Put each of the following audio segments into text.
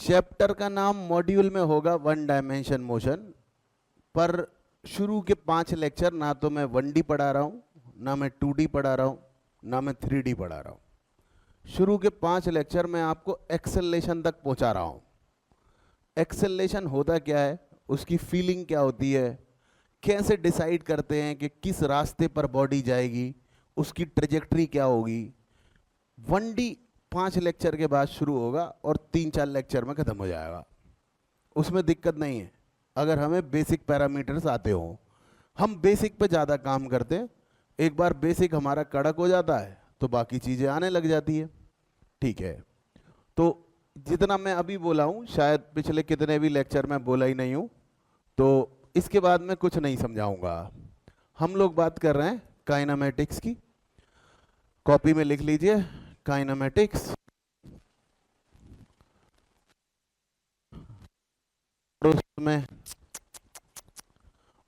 Chapter का नाम module में होगा वन डायमेंशन मोशन, पर शुरू के 5 लेक्चर ना तो मैं 1D पढ़ा रहा हूँ, ना मैं 2D पढ़ा रहा हूँ, ना मैं 3D पढ़ा रहा हूँ। शुरू के 5 लेक्चर मैं आपको एक्सेलरेशन तक पहुँचा रहा हूँ। एक्सेलरेशन होता क्या है, उसकी फीलिंग क्या होती है, कैसे डिसाइड करते हैं कि किस रास्ते पर बॉडी जाएगी, उसकी ट्रेजेक्ट्री क्या होगी। 1D 5 लेक्चर के बाद शुरू होगा और 3-4 लेक्चर में ख़त्म हो जाएगा। उसमें दिक्कत नहीं है अगर हमें बेसिक पैरामीटर्स आते हों। हम बेसिक पे ज़्यादा काम करते हैं। एक बार बेसिक हमारा कड़क हो जाता है तो बाकी चीज़ें आने लग जाती है। ठीक है, तो जितना मैं अभी बोला हूँ शायद पिछले कितने भी लेक्चर में बोला ही नहीं हूँ, तो इसके बाद मैं कुछ नहीं समझाऊंगा। हम लोग बात कर रहे हैं काइनेमैटिक्स की। कॉपी में लिख लीजिए काइनेमैटिक्स,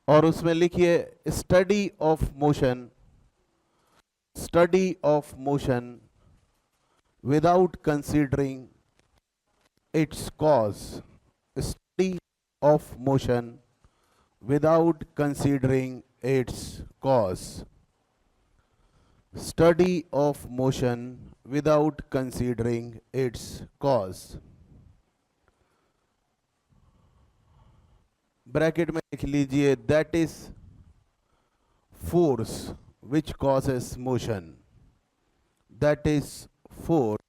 और उसमें लिखिए study of motion, study of motion without considering it's cause, study of motion without considering its cause, study of motion without considering its cause। Bracket में लिख लीजिए that is force which causes motion, that is force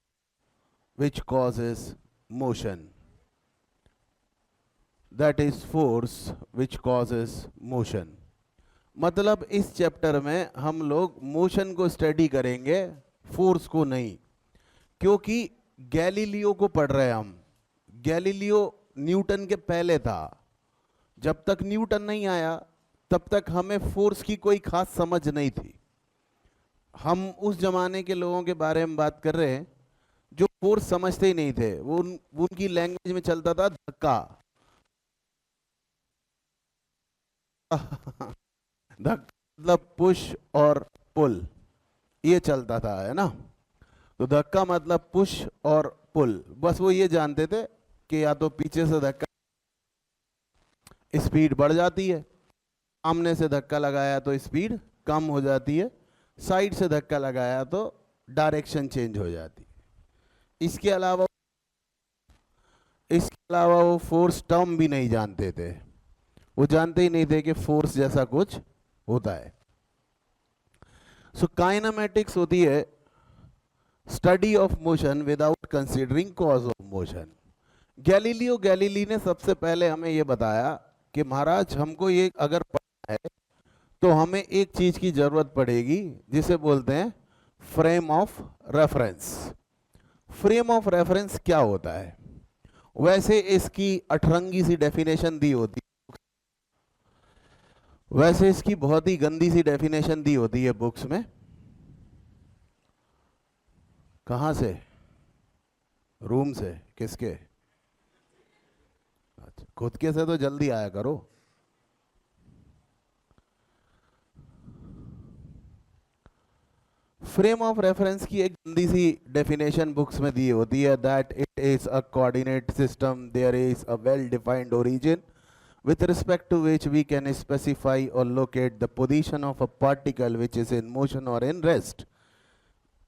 which causes motion, that is force which causes motion। मतलब इस chapter में हम लोग motion को study करेंगे, फोर्स को नहीं। क्योंकि गैलीलियो को पढ़ रहे हैं हम। गैलीलियो न्यूटन के पहले था। जब तक न्यूटन नहीं आया तब तक हमें फोर्स की कोई खास समझ नहीं थी। हम उस जमाने के लोगों के बारे में बात कर रहे हैं जो फोर्स समझते ही नहीं थे। वो उनकी लैंग्वेज में चलता था धक्का। मतलब पुश और पुल, ये चलता था, है ना। तो धक्का मतलब पुश और पुल, बस वो ये जानते थे कि या तो पीछे से धक्का स्पीड बढ़ जाती है, सामने से धक्का लगाया तो स्पीड कम हो जाती है, साइड से धक्का लगाया तो डायरेक्शन चेंज हो जाती है। इसके अलावा वो फोर्स टर्म भी नहीं जानते थे। वो जानते ही नहीं थे कि फोर्स जैसा कुछ होता है। सो काइनेमैटिक्स होती है study of motion without considering cause of motion. Galilei ने सबसे पहले हमें ये बताया कि महाराज हमको ये अगर पढ़ना है तो हमें एक चीज की जरूरत पड़ेगी जिसे बोलते हैं frame of reference. Frame of reference क्या होता है? वैसे इसकी अठरंगी सी डेफिनेशन दी होती है, वैसे इसकी बहुत ही गंदी सी डेफिनेशन दी होती है बुक्स में। कहां से? रूम से? किसके? अच्छा, खुद के से तो जल्दी आया करो। फ्रेम ऑफ रेफरेंस की एक गंदी सी डेफिनेशन बुक्स में दी होती है that it is a coordinate system, there is a well defined origin with respect to which we can specify or locate the position of a particle which is in motion or in rest।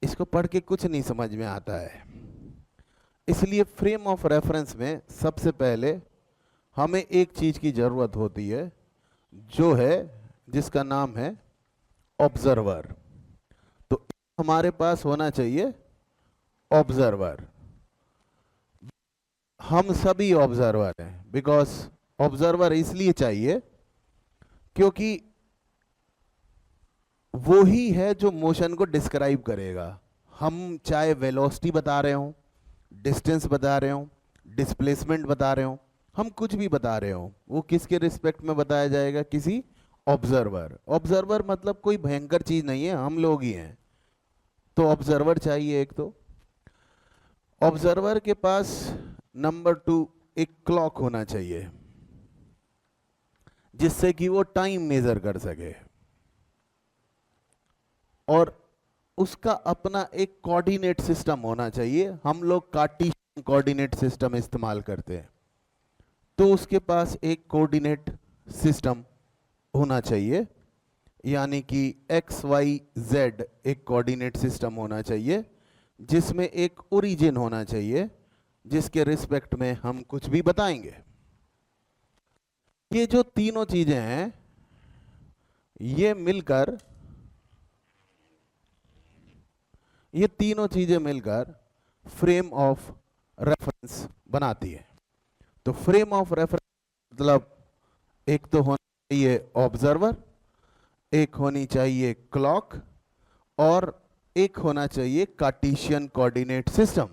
इसको पढ़ के कुछ नहीं समझ में आता है, इसलिए फ्रेम ऑफ रेफरेंस में सबसे पहले हमें एक चीज की जरूरत होती है जो है जिसका नाम है ऑब्जर्वर। तो हमारे पास होना चाहिए ऑब्जर्वर। हम सभी ऑब्जर्वर हैं। बिकॉज ऑब्जर्वर इसलिए चाहिए क्योंकि वो ही है जो मोशन को डिस्क्राइब करेगा। हम चाहे वेलोसिटी बता रहे हो, डिस्टेंस बता रहे हो, डिस्प्लेसमेंट बता रहे हो, हम कुछ भी बता रहे हो, वो किसके रिस्पेक्ट में बताया जाएगा? किसी ऑब्जर्वर। ऑब्जर्वर मतलब कोई भयंकर चीज नहीं है, हम लोग ही हैं। तो ऑब्जर्वर चाहिए एक। तो ऑब्जर्वर के पास नंबर 2 एक क्लॉक होना चाहिए जिससे कि वो टाइम मेजर कर सके, और उसका अपना एक कोऑर्डिनेट सिस्टम होना चाहिए। हम लोग कार्टेशियन कोऑर्डिनेट सिस्टम इस्तेमाल करते हैं, तो उसके पास एक कोऑर्डिनेट सिस्टम होना चाहिए, यानी कि एक्स वाई जेड एक कोऑर्डिनेट सिस्टम होना चाहिए, जिसमें एक ओरिजिन होना चाहिए, जिसके रिस्पेक्ट में हम कुछ भी बताएंगे। ये जो तीनों चीजें हैं, ये तीनों चीजें मिलकर फ्रेम ऑफ रेफरेंस बनाती है। तो फ्रेम ऑफ रेफरेंस मतलब एक तो होना चाहिए ऑब्जर्वर, एक होनी चाहिए क्लॉक, और एक होना चाहिए कार्टेशियन कोऑर्डिनेट सिस्टम।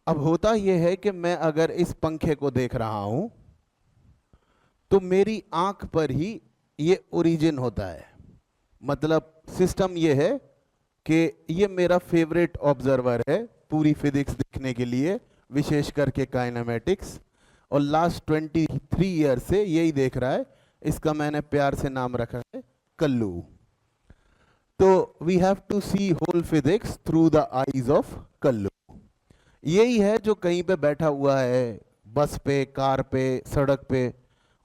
अब होता यह है कि मैं अगर इस पंखे को देख रहा हूं तो मेरी आंख पर ही ये ओरिजिन होता है। मतलब सिस्टम ये है कि ये मेरा फेवरेट ऑब्जर्वर है पूरी फिजिक्स देखने के लिए, विशेष करके काइनेमेटिक्स, और लास्ट 23 ईयर से यही देख रहा है। इसका मैंने प्यार से नाम रखा है कल्लू। तो we have to see whole physics through the eyes of Kallu. यही है जो कहीं पे बैठा हुआ है, बस पे, कार पे, सड़क पे,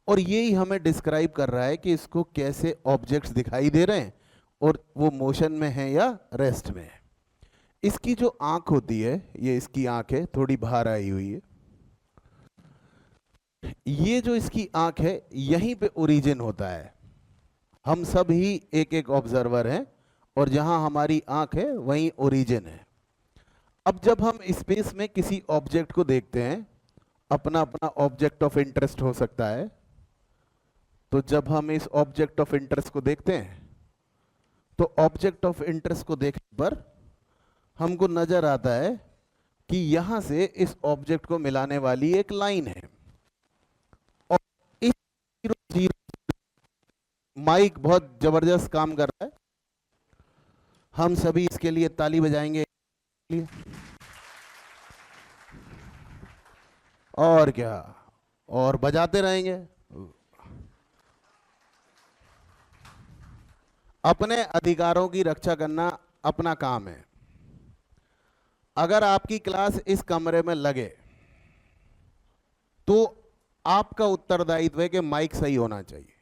और यही हमें डिस्क्राइब कर रहा है कि इसको कैसे ऑब्जेक्ट्स दिखाई दे रहे हैं और वो मोशन में है या रेस्ट में है। इसकी जो आंख होती है, ये इसकी आंख है, थोड़ी बाहर आई हुई है। ये जो इसकी आंख है, यहीं पे ओरिजिन होता है। हम सब ही एक एक ऑब्जर्वर हैं, और जहां हमारी आंख है वहीं ओरिजिन है। अब जब हम स्पेस में किसी ऑब्जेक्ट को देखते हैं, अपना अपना ऑब्जेक्ट ऑफ इंटरेस्ट हो सकता है, तो जब हम इस ऑब्जेक्ट ऑफ इंटरेस्ट को देखते हैं, तो ऑब्जेक्ट ऑफ इंटरेस्ट को देखने पर हमको नजर आता है कि यहां से इस ऑब्जेक्ट को मिलाने वाली एक लाइन है, और इस 0 माइक बहुत जबरदस्त काम कर रहा है। हम सभी इसके लिए ताली बजाएंगे, और क्या, और बजाते रहेंगे। अपने अधिकारों की रक्षा करना अपना काम है। अगर आपकी क्लास इस कमरे में लगे तो आपका उत्तरदायित्व है कि माइक सही होना चाहिए,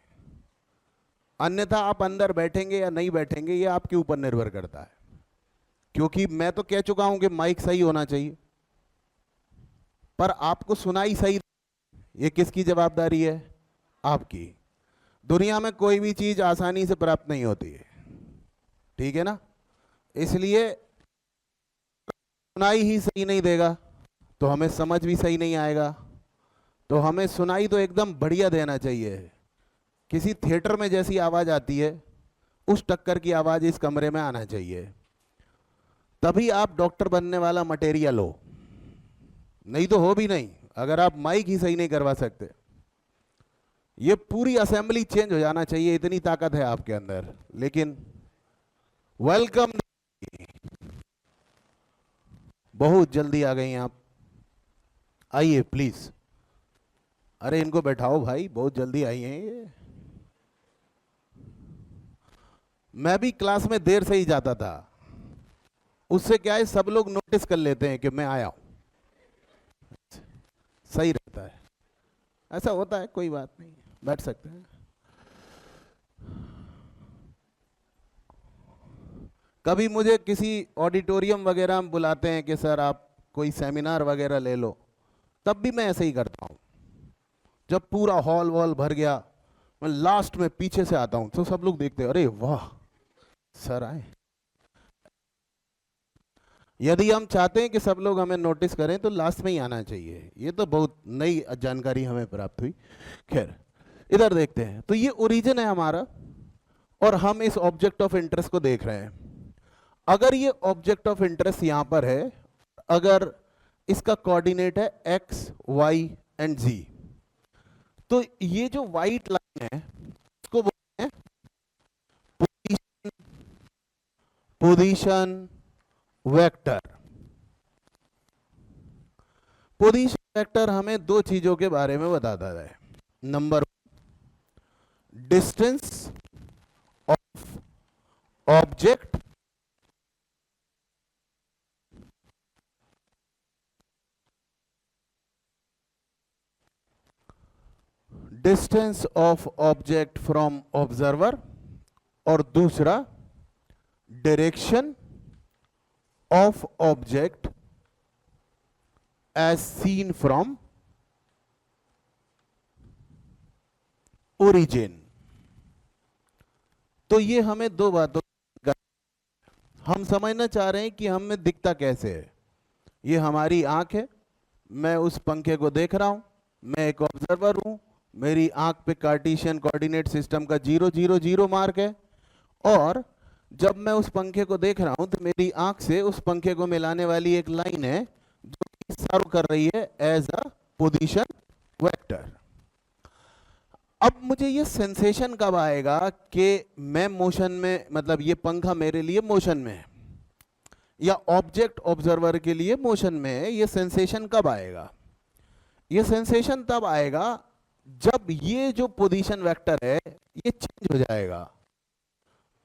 अन्यथा आप अंदर बैठेंगे या नहीं बैठेंगे ये आपके ऊपर निर्भर करता है। क्योंकि मैं तो कह चुका हूं कि माइक सही होना चाहिए, पर आपको सुनाई सही, ये किसकी जवाबदारी है? आपकी। दुनिया में कोई भी चीज आसानी से प्राप्त नहीं होती है, ठीक है ना? इसलिए सुनाई ही सही नहीं देगा तो हमें समझ भी सही नहीं आएगा। तो हमें सुनाई तो एकदम बढ़िया देना चाहिए। किसी थिएटर में जैसी आवाज आती है, उस टक्कर की आवाज इस कमरे में आना चाहिए, तभी आप डॉक्टर बनने वाला मटेरियल हो। नहीं तो हो भी नहीं, अगर आप माइक ही सही नहीं करवा सकते। ये पूरी असेंबली चेंज हो जाना चाहिए, इतनी ताकत है आपके अंदर। लेकिन वेलकम, बहुत जल्दी आ गई आप, आइए प्लीज। अरे इनको बैठाओ भाई, बहुत जल्दी आई हैं ये। मैं भी क्लास में देर से ही जाता था, उससे क्या है, सब लोग नोटिस कर लेते हैं कि मैं आया हूं, सही रहता है। ऐसा होता है, कोई बात नहीं, बैठ सकते हैं। कभी मुझे किसी ऑडिटोरियम वगैरह में बुलाते हैं कि सर आप कोई सेमिनार वगैरह ले लो, तब भी मैं ऐसे ही करता हूं। जब पूरा हॉल वॉल भर गया, मैं लास्ट में पीछे से आता हूं, तो सब लोग देखते हैं, अरे वाह सर आए। यदि हम चाहते हैं कि सब लोग हमें नोटिस करें तो लास्ट में ही आना चाहिए। ये तो बहुत नई जानकारी हमें प्राप्त हुई। खैर, इधर देखते हैं। तो ये ओरिजिन है हमारा, और हम इस ऑब्जेक्ट ऑफ इंटरेस्ट को देख रहे हैं। अगर ये ऑब्जेक्ट ऑफ इंटरेस्ट यहां पर है, अगर इसका कोऑर्डिनेट है एक्स वाई एंड जी, तो ये जो व्हाइट लाइन है इसको बोलते हैं पोजीशन वेक्टर। पोजीशन वेक्टर हमें दो चीजों के बारे में बताता है। Number, distance of object distance of object from observer, और दूसरा direction of object as seen from origin. तो ये हमें दो बातों, हम समझना चाह रहे हैं कि हमें दिखता कैसे है। ये हमारी आंख है, मैं उस पंखे को देख रहा हूं, मैं एक ऑब्जर्वर हूं, मेरी आंख पे कार्टेशियन कोऑर्डिनेट सिस्टम का 0 0 0 मार्क है, और जब मैं उस पंखे को देख रहा हूं तो मेरी आंख से उस पंखे को मिलाने वाली एक लाइन है जो कि सर्व कर रही है एज अ पोजीशन वेक्टर। अब मुझे ये सेंसेशन कब आएगा कि मैं मोशन में, मतलब ये पंखा मेरे लिए मोशन में है या ऑब्जेक्ट ऑब्जर्वर के लिए मोशन में है, ये सेंसेशन कब आएगा? ये सेंसेशन तब आएगा जब ये जो पोजीशन वेक्टर है ये चेंज हो जाएगा।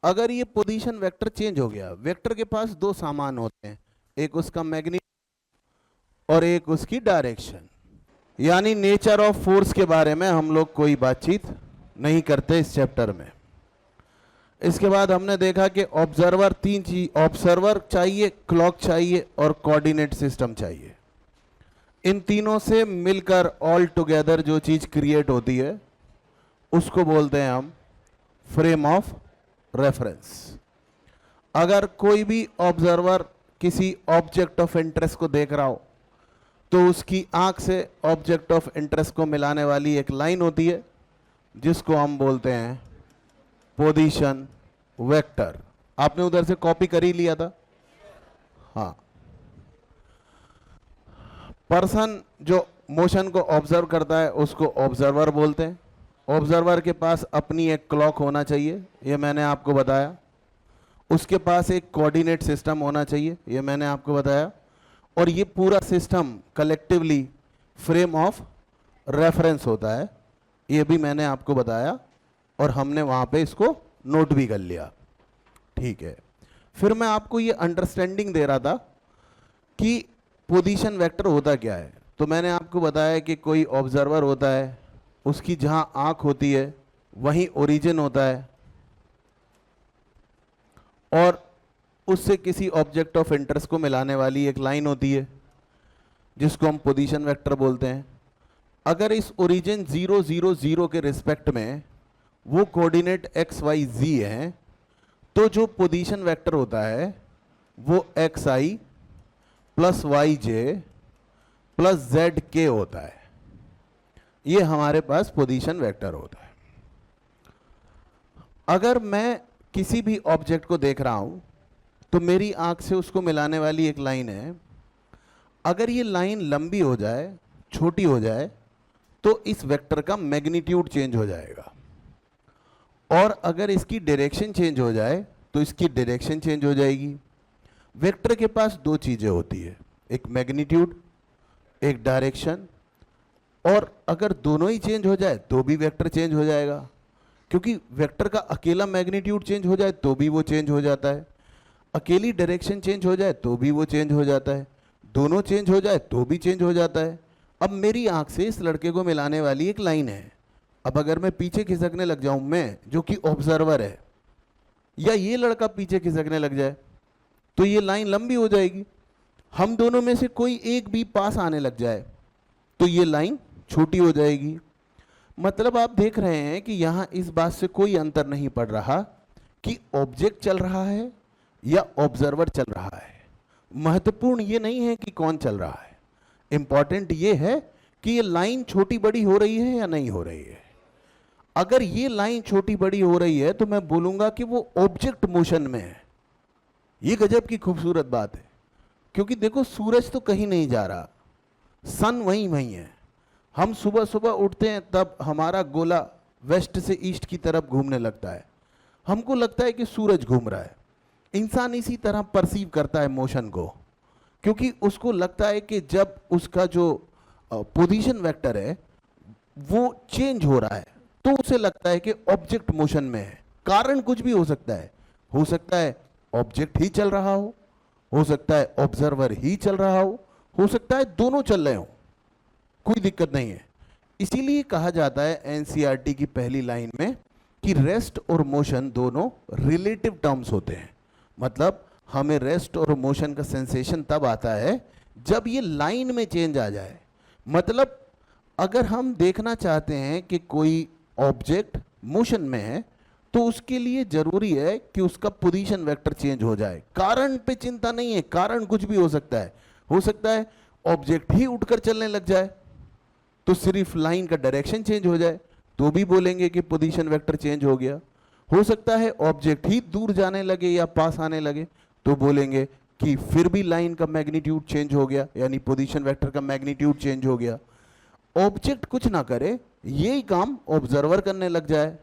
अगर ये पोजीशन वेक्टर चेंज हो गया, वेक्टर के पास दो सामान होते हैं, एक उसका मैग्नीट्यूड और एक उसकी डायरेक्शन। यानी नेचर ऑफ फोर्स के बारे में हम लोग कोई बातचीत नहीं करते इस चैप्टर में। इसके बाद हमने देखा कि ऑब्जर्वर, तीन चीज, ऑब्जर्वर चाहिए, क्लॉक चाहिए और कोऑर्डिनेट सिस्टम चाहिए। इन तीनों से मिलकर ऑल टुगेदर जो चीज क्रिएट होती है उसको बोलते हैं हम फ्रेम ऑफ रेफरेंस। अगर कोई भी ऑब्जर्वर किसी ऑब्जेक्ट ऑफ इंटरेस्ट को देख रहा हो तो उसकी आंख से ऑब्जेक्ट ऑफ इंटरेस्ट को मिलाने वाली एक लाइन होती है जिसको हम बोलते हैं पोजीशन वेक्टर। आपने उधर से कॉपी कर ही लिया था। हाँ, पर्सन जो मोशन को ऑब्जर्व करता है उसको ऑब्जर्वर बोलते हैं। ऑब्जर्वर के पास अपनी एक क्लॉक होना चाहिए, ये मैंने आपको बताया। उसके पास एक कोऑर्डिनेट सिस्टम होना चाहिए, ये मैंने आपको बताया। और ये पूरा system collectively frame of reference होता है, ये भी मैंने आपको बताया और हमने वहाँ पे इसको नोट भी कर लिया। ठीक है, फिर मैं आपको ये अंडरस्टैंडिंग दे रहा था कि पोजीशन वेक्टर होता क्या है। तो मैंने आपको बताया कि कोई ऑब्जर्वर होता है, उसकी जहाँ आँख होती है वहीं ओरिजिन होता है, और उससे किसी ऑब्जेक्ट ऑफ इंटरेस्ट को मिलाने वाली एक लाइन होती है जिसको हम पोजीशन वेक्टर बोलते हैं। अगर इस ओरिजिन 0 0 0 के रिस्पेक्ट में वो कोऑर्डिनेट x y z है तो जो पोजीशन वेक्टर होता है वो xi plus yj plus zk होता है। ये हमारे पास पोजीशन वेक्टर होता है। अगर मैं किसी भी ऑब्जेक्ट को देख रहा हूं तो मेरी आंख से उसको मिलाने वाली एक लाइन है। अगर ये लाइन लंबी हो जाए, छोटी हो जाए, तो इस वेक्टर का मैग्नीट्यूड चेंज हो जाएगा, और अगर इसकी डायरेक्शन चेंज हो जाए तो इसकी डायरेक्शन चेंज हो जाएगी। वेक्टर के पास दो चीजें होती है, एक मैग्नीट्यूड, एक डायरेक्शन, और अगर दोनों ही चेंज हो जाए तो भी वेक्टर चेंज हो जाएगा, क्योंकि वेक्टर का अकेला मैग्नीट्यूड चेंज हो जाए तो भी वो चेंज हो जाता है, अकेली डायरेक्शन चेंज हो जाए तो भी वो चेंज हो जाता है, दोनों चेंज हो जाए तो भी चेंज हो जाता है। अब मेरी आंख से इस लड़के को मिलाने वाली एक लाइन है। अब अगर मैं पीछे खिसकने लग जाऊं, मैं जो कि ऑब्जर्वर है, या ये लड़का पीछे खिसकने लग जाए तो ये लाइन लंबी हो जाएगी। हम दोनों में से कोई एक भी पास आने लग जाए तो ये लाइन छोटी हो जाएगी। मतलब आप देख रहे हैं कि यहां इस बात से कोई अंतर नहीं पड़ रहा कि ऑब्जेक्ट चल रहा है या ऑब्जर्वर चल रहा है। महत्वपूर्ण ये नहीं है कि कौन चल रहा है, इंपॉर्टेंट ये है कि ये लाइन छोटी बड़ी हो रही है या नहीं हो रही है। अगर ये लाइन छोटी बड़ी हो रही है तो मैं बोलूंगा कि वो ऑब्जेक्ट मोशन में है। ये गजब की खूबसूरत बात है, क्योंकि देखो सूरज तो कहीं नहीं जा रहा, सन वहीं वहीं है। हम सुबह सुबह उठते हैं तब हमारा गोला वेस्ट से ईस्ट की तरफ घूमने लगता है, हमको लगता है कि सूरज घूम रहा है। इंसान इसी तरह परसीव करता है मोशन को, क्योंकि उसको लगता है कि जब उसका जो पोजीशन वेक्टर है वो चेंज हो रहा है तो उसे लगता है कि ऑब्जेक्ट मोशन में है। कारण कुछ भी हो सकता है ऑब्जेक्ट ही चल रहा हो सकता है ऑब्जर्वर ही चल रहा हो सकता है दोनों चल रहे हो, कोई दिक्कत नहीं है। इसीलिए कहा जाता है एनसीईआरटी की पहली लाइन में कि रेस्ट और मोशन दोनों रिलेटिव टर्म्स होते हैं। मतलब हमें रेस्ट और मोशन का सेंसेशन तब आता है जब ये लाइन में चेंज आ जाए। मतलब अगर हम देखना चाहते हैं कि कोई ऑब्जेक्ट मोशन में है तो उसके लिए जरूरी है कि उसका पोजीशन वेक्टर चेंज हो जाए। कारण पे चिंता नहीं है, कारण कुछ भी हो सकता है ऑब्जेक्ट ही उठकर चलने लग जाए तो सिर्फ लाइन का डायरेक्शन चेंज हो जाए तो भी बोलेंगे कि पोजीशन वेक्टर चेंज हो गया। हो सकता है ऑब्जेक्ट ही दूर जाने लगे या पास आने लगे तो बोलेंगे कि फिर भी लाइन का मैग्नीट्यूड चेंज हो गया, यानी पोजीशन वेक्टर का मैग्नीट्यूड चेंज हो गया। ऑब्जेक्ट कुछ ना करे, यही काम ऑब्जर्वर करने लग जाए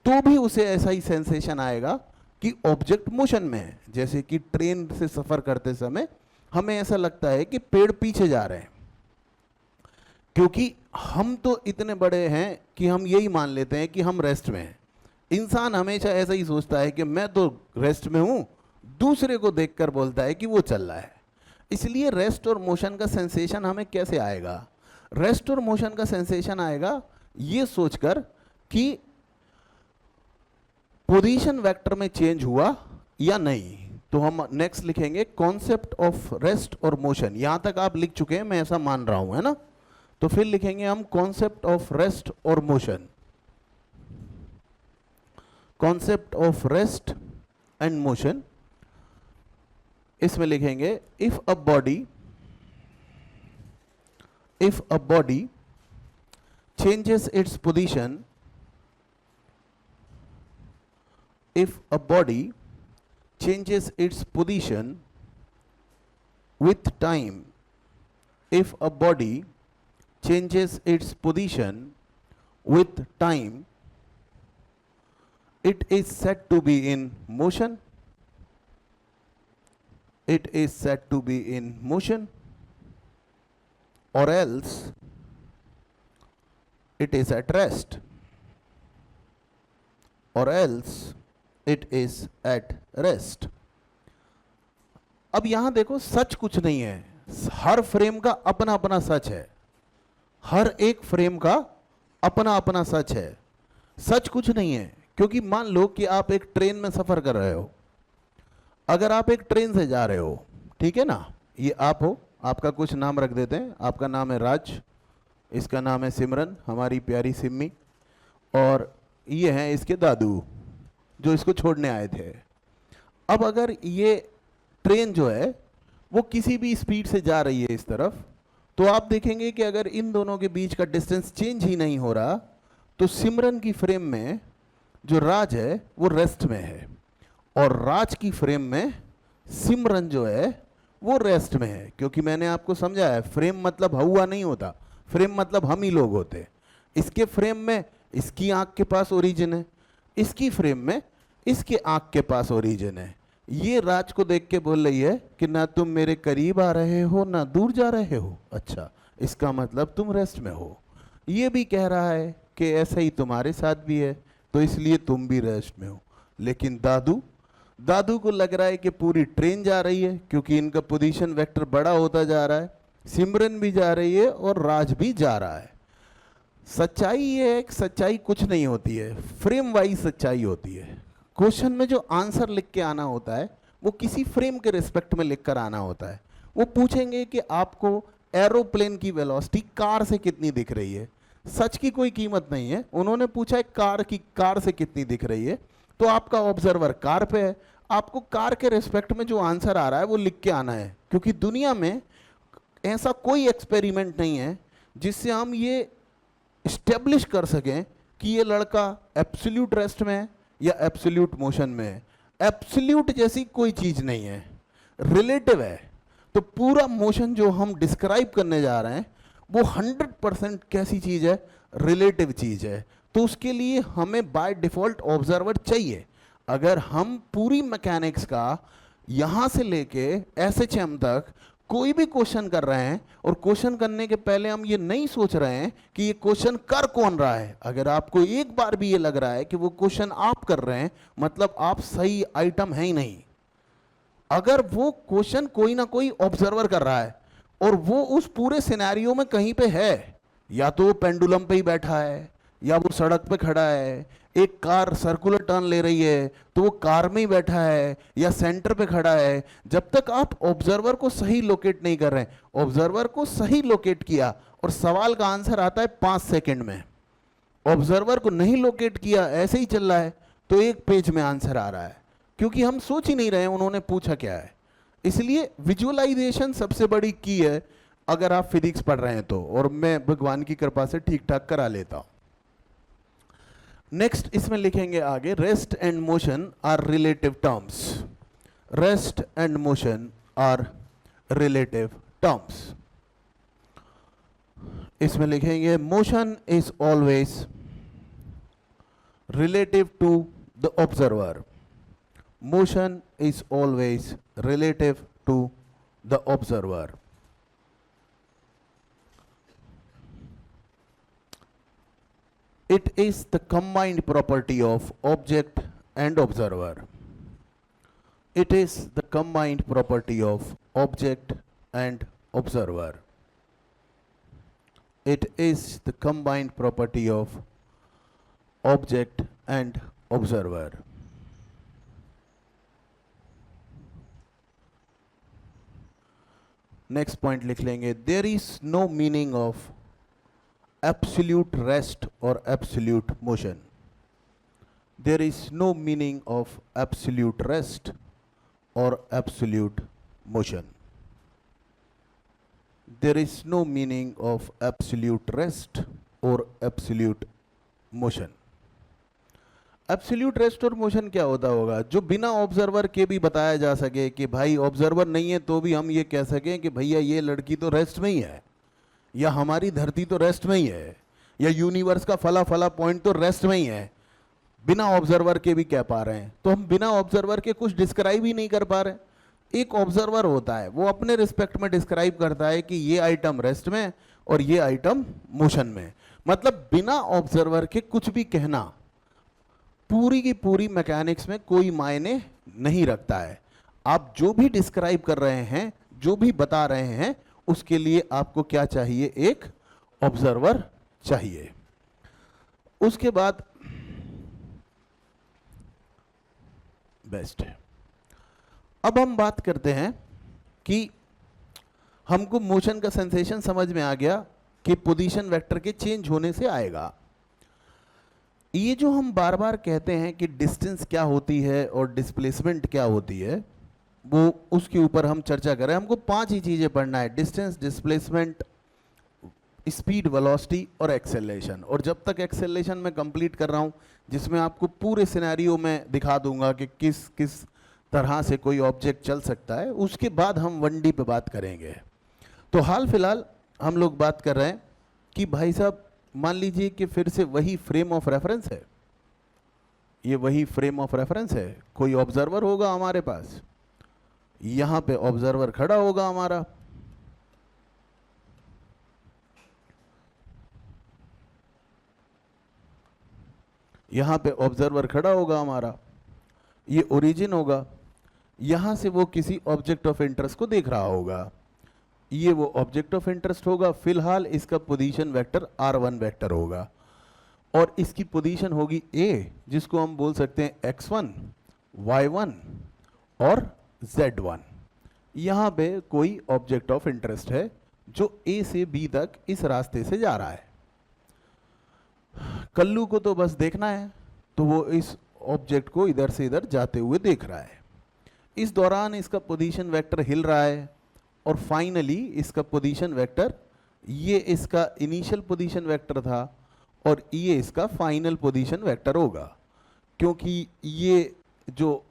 तो भी उसे ऐसा ही सेंसेशन आएगा कि ऑब्जेक्ट मोशन में है। जैसे कि ट्रेन से सफर करते समय हमें ऐसा लगता है कि पेड़ पीछे जा रहे हैं, क्योंकि हम तो इतने बड़े हैं कि हम यही मान लेते हैं कि हम रेस्ट में हैं। इंसान हमेशा ऐसा ही सोचता है कि मैं तो रेस्ट में हूं, दूसरे को देखकर बोलता है कि वो चल रहा है। इसलिए रेस्ट और मोशन का सेंसेशन हमें कैसे आएगा? रेस्ट और मोशन का सेंसेशन आएगा ये सोचकर कि पोजीशन वेक्टर में चेंज हुआ या नहीं। तो हम नेक्स्ट लिखेंगे कॉन्सेप्ट ऑफ रेस्ट और मोशन। यहां तक आप लिख चुके हैं, मैं ऐसा मान रहा हूं, है ना? तो फिर लिखेंगे हम कॉन्सेप्ट ऑफ रेस्ट और motion. Concept of rest and motion, इसमें लिखेंगे if a body changes its position, if a body changes its position with time, if a body changes its position with time, it is said to be in motion. It is said to be in motion, or else it is at rest, or else it is at rest. अब यहां देखो, सच कुछ नहीं है, हर frame का अपना अपना सच है, हर एक फ्रेम का अपना अपना सच है। सच कुछ नहीं है, क्योंकि मान लो कि आप एक ट्रेन में सफर कर रहे हो। अगर आप एक ट्रेन से जा रहे हो, ठीक है ना, ये आप हो, आपका कुछ नाम रख देते हैं, आपका नाम है राज, इसका नाम है सिमरन, हमारी प्यारी सिम्मी, और ये हैं इसके दादू जो इसको छोड़ने आए थे। अब अगर ये ट्रेन जो है वो किसी भी स्पीड से जा रही है इस तरफ, तो आप देखेंगे कि अगर इन दोनों के बीच का डिस्टेंस चेंज ही नहीं हो रहा तो सिमरन की फ्रेम में जो राज है वो रेस्ट में है, और राज की फ्रेम में सिमरन जो है वो रेस्ट में है। क्योंकि मैंने आपको समझाया, फ्रेम मतलब हुआ नहीं होता, फ्रेम मतलब हम ही लोग होते। इसके फ्रेम में इसकी आंख के पास ओरिजिन है, इसकी फ्रेम में इसके आंख के पास ओरिजिन है। ये राज को देख के बोल रही है कि ना तुम मेरे करीब आ रहे हो ना दूर जा रहे हो, अच्छा इसका मतलब तुम रेस्ट में हो। ये भी कह रहा है कि ऐसा ही तुम्हारे साथ भी है, तो इसलिए तुम भी रेस्ट में हो। लेकिन दादू को लग रहा है कि पूरी ट्रेन जा रही है, क्योंकि इनका पोजीशन वेक्टर बड़ा होता जा रहा है, सिमरन भी जा रही है और राज भी जा रहा है। सच्चाई ये है कि सच्चाई कुछ नहीं होती है, फ्रेम वाइज सच्चाई होती है। क्वेश्चन में जो आंसर लिख के आना होता है वो किसी फ्रेम के रिस्पेक्ट में लिख कर आना होता है। वो पूछेंगे कि आपको एरोप्लेन की वेलोसिटी कार से कितनी दिख रही है। सच की कोई कीमत नहीं है, उन्होंने पूछा है कार से कितनी दिख रही है, तो आपका ऑब्जर्वर कार पे है, आपको कार के रिस्पेक्ट में जो आंसर आ रहा है वो लिख के आना है। क्योंकि दुनिया में ऐसा कोई एक्सपेरिमेंट नहीं है जिससे हम ये इस्टेब्लिश कर सकें कि ये लड़का एब्सोल्यूट रेस्ट में है या एब्सोल्यूट मोशन में है। एब्सोल्यूट जैसी कोई चीज नहीं है, रिलेटिव है। तो पूरा मोशन जो हम डिस्क्राइब करने जा रहे हैं वो 100% कैसी चीज है? रिलेटिव चीज है। तो उसके लिए हमें बाय डिफॉल्ट ऑब्जर्वर चाहिए। अगर हम पूरी मैकेनिक्स का यहां से लेके एसएचएम तक कोई भी क्वेश्चन कर रहे हैं और क्वेश्चन करने के पहले हम ये नहीं सोच रहे हैं कि ये क्वेश्चन कर कौन रहा है, अगर आपको एक बार भी ये लग रहा है कि वो क्वेश्चन आप कर रहे हैं, मतलब आप सही आइटम है ही नहीं। अगर वो क्वेश्चन कोई ना कोई ऑब्जर्वर कर रहा है और वो उस पूरे सिनेरियो में कहीं पे है, या तो वो पेंडुलम पे ही बैठा है या वो सड़क पे खड़ा है। एक कार सर्कुलर टर्न ले रही है तो वो कार में ही बैठा है या सेंटर पे खड़ा है। जब तक आप ऑब्जर्वर को सही लोकेट नहीं कर रहे हैं, ऑब्जर्वर को सही लोकेट किया और सवाल का आंसर आता है 5 सेकंड में, ऑब्जर्वर को नहीं लोकेट किया, ऐसे ही चल रहा है, तो 1 पेज में आंसर आ रहा है, क्योंकि हम सोच ही नहीं रहे हैं उन्होंने पूछा क्या है। इसलिए विजुअलाइजेशन सबसे बड़ी की है अगर आप फिजिक्स पढ़ रहे हैं तो, और मैं भगवान की कृपा से ठीक ठाक करा लेता हूं। नेक्स्ट इसमें लिखेंगे आगे, rest and motion are relative terms. Rest and motion are relative terms. इसमें लिखेंगे motion is always relative to the observer. Motion is always relative to the observer. It is the combined property of object and observer. It is the combined property of object and observer. It is the combined property of object and observer. Next point लिख लेंगे, there is no meaning of absolute rest or absolute motion. There is no meaning of absolute rest or absolute motion. There is no meaning of absolute rest or absolute motion. Absolute rest और motion क्या होता होगा? जो बिना observer के भी बताया जा सके कि भाई ऑब्जर्वर नहीं है तो भी हम ये कह सकें कि भैया ये लड़की तो रेस्ट में ही है, या हमारी धरती तो रेस्ट में ही है, या यूनिवर्स का फला फला पॉइंट तो रेस्ट में ही है, बिना ऑब्जर्वर के भी कह पा रहे हैं। तो हम बिना ऑब्जर्वर के कुछ डिस्क्राइब ही नहीं कर पा रहे। एक ऑब्जर्वर होता है, वो अपने रिस्पेक्ट में डिस्क्राइब करता है कि ये आइटम रेस्ट में और ये आइटम मोशन में। मतलब बिना ऑब्जर्वर के कुछ भी कहना पूरी की पूरी मैकेनिक्स में कोई मायने नहीं रखता है। आप जो भी डिस्क्राइब कर रहे हैं, जो भी बता रहे हैं, उसके लिए आपको क्या चाहिए? एक ऑब्जर्वर चाहिए। उसके बाद बेस्ट है। अब हम बात करते हैं कि हमको मोशन का सेंसेशन समझ में आ गया कि पोजीशन वेक्टर के चेंज होने से आएगा। ये जो हम बार बार कहते हैं कि डिस्टेंस क्या होती है और डिस्प्लेसमेंट क्या होती है, वो उसके ऊपर हम चर्चा करें। हमको 5 ही चीज़ें पढ़ना है, डिस्टेंस, डिस्प्लेसमेंट, स्पीड, वेलोसिटी और एक्सेलरेशन। और जब तक एक्सेलरेशन मैं कंप्लीट कर रहा हूँ, जिसमें आपको पूरे सिनेरियो में दिखा दूंगा कि किस किस तरह से कोई ऑब्जेक्ट चल सकता है, उसके बाद हम 1D पे बात करेंगे। तो हाल फिलहाल हम लोग बात कर रहे हैं कि भाई साहब मान लीजिए कि फिर से वही फ्रेम ऑफ रेफरेंस है, ये वही फ्रेम ऑफ रेफरेंस है। कोई ऑब्जर्वर होगा हमारे पास, यहां पे ऑब्जर्वर खड़ा होगा हमारा, यहां पे ऑब्जर्वर खड़ा होगा हमारा, ये ओरिजिन होगा, यहां से वो किसी ऑब्जेक्ट ऑफ इंटरेस्ट को देख रहा होगा, ये वो ऑब्जेक्ट ऑफ इंटरेस्ट होगा। फिलहाल इसका पोजीशन वेक्टर r1 वेक्टर होगा और इसकी पोजीशन होगी a, जिसको हम बोल सकते हैं x1, y1 और z1। यहाँ पे कोई ऑब्जेक्ट ऑफ इंटरेस्ट है जो a से b तक इस रास्ते से जा रहा है। कल्लू को तो बस देखना है, तो वो इस ऑब्जेक्ट को इधर से इधर जाते हुए देख रहा है। इस दौरान इसका पोजीशन वेक्टर हिल रहा है और फाइनली इसका पोजीशन वेक्टर, ये इसका इनिशियल पोजीशन वेक्टर था और ये इसका फाइनल पोजीशन वेक्टर होगा, क्योंकि ये जो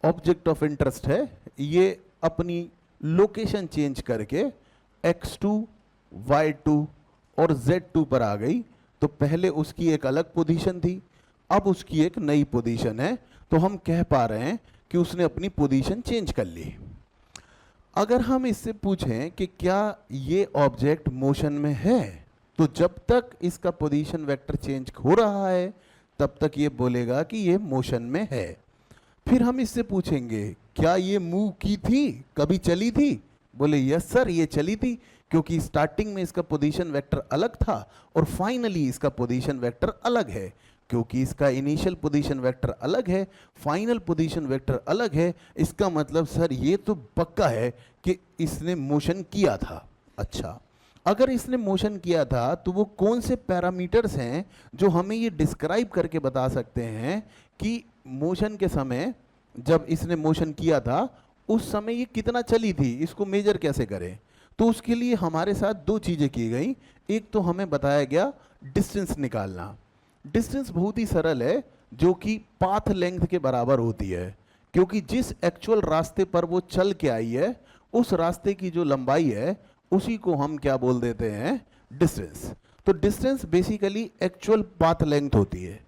ऑब्जेक्ट ऑफ इंटरेस्ट है ये अपनी लोकेशन चेंज करके x2, y2 और z2 पर आ गई। तो पहले उसकी एक अलग पोजीशन थी, अब उसकी एक नई पोजीशन है, तो हम कह पा रहे हैं कि उसने अपनी पोजीशन चेंज कर ली। अगर हम इससे पूछें कि क्या ये ऑब्जेक्ट मोशन में है, तो जब तक इसका पोजीशन वेक्टर चेंज हो रहा है तब तक ये बोलेगा कि ये मोशन में है। फिर हम इससे पूछेंगे क्या ये मूव की थी, कभी चली थी? बोले यस सर ये चली थी, क्योंकि स्टार्टिंग में इसका पोजीशन वेक्टर अलग था और फाइनली इसका पोजीशन वेक्टर अलग है। क्योंकि इसका इनिशियल पोजीशन वेक्टर अलग है, फाइनल पोजीशन वेक्टर अलग है, इसका मतलब सर ये तो पक्का है कि इसने मोशन किया था। अच्छा, अगर इसने मोशन किया था तो वो कौन से पैरामीटर्स हैं जो हमें ये डिस्क्राइब करके बता सकते हैं कि मोशन के समय, जब इसने मोशन किया था उस समय ये कितना चली थी, इसको मेजर कैसे करें। तो उसके लिए हमारे साथ दो चीज़ें की गई। एक तो हमें बताया गया डिस्टेंस निकालना। डिस्टेंस बहुत ही सरल है, जो कि पाथ लेंथ के बराबर होती है, क्योंकि जिस एक्चुअल रास्ते पर वो चल के आई है उस रास्ते की जो लंबाई है उसी को हम क्या बोल देते हैं, डिस्टेंस। तो distance basically actual path length होती है।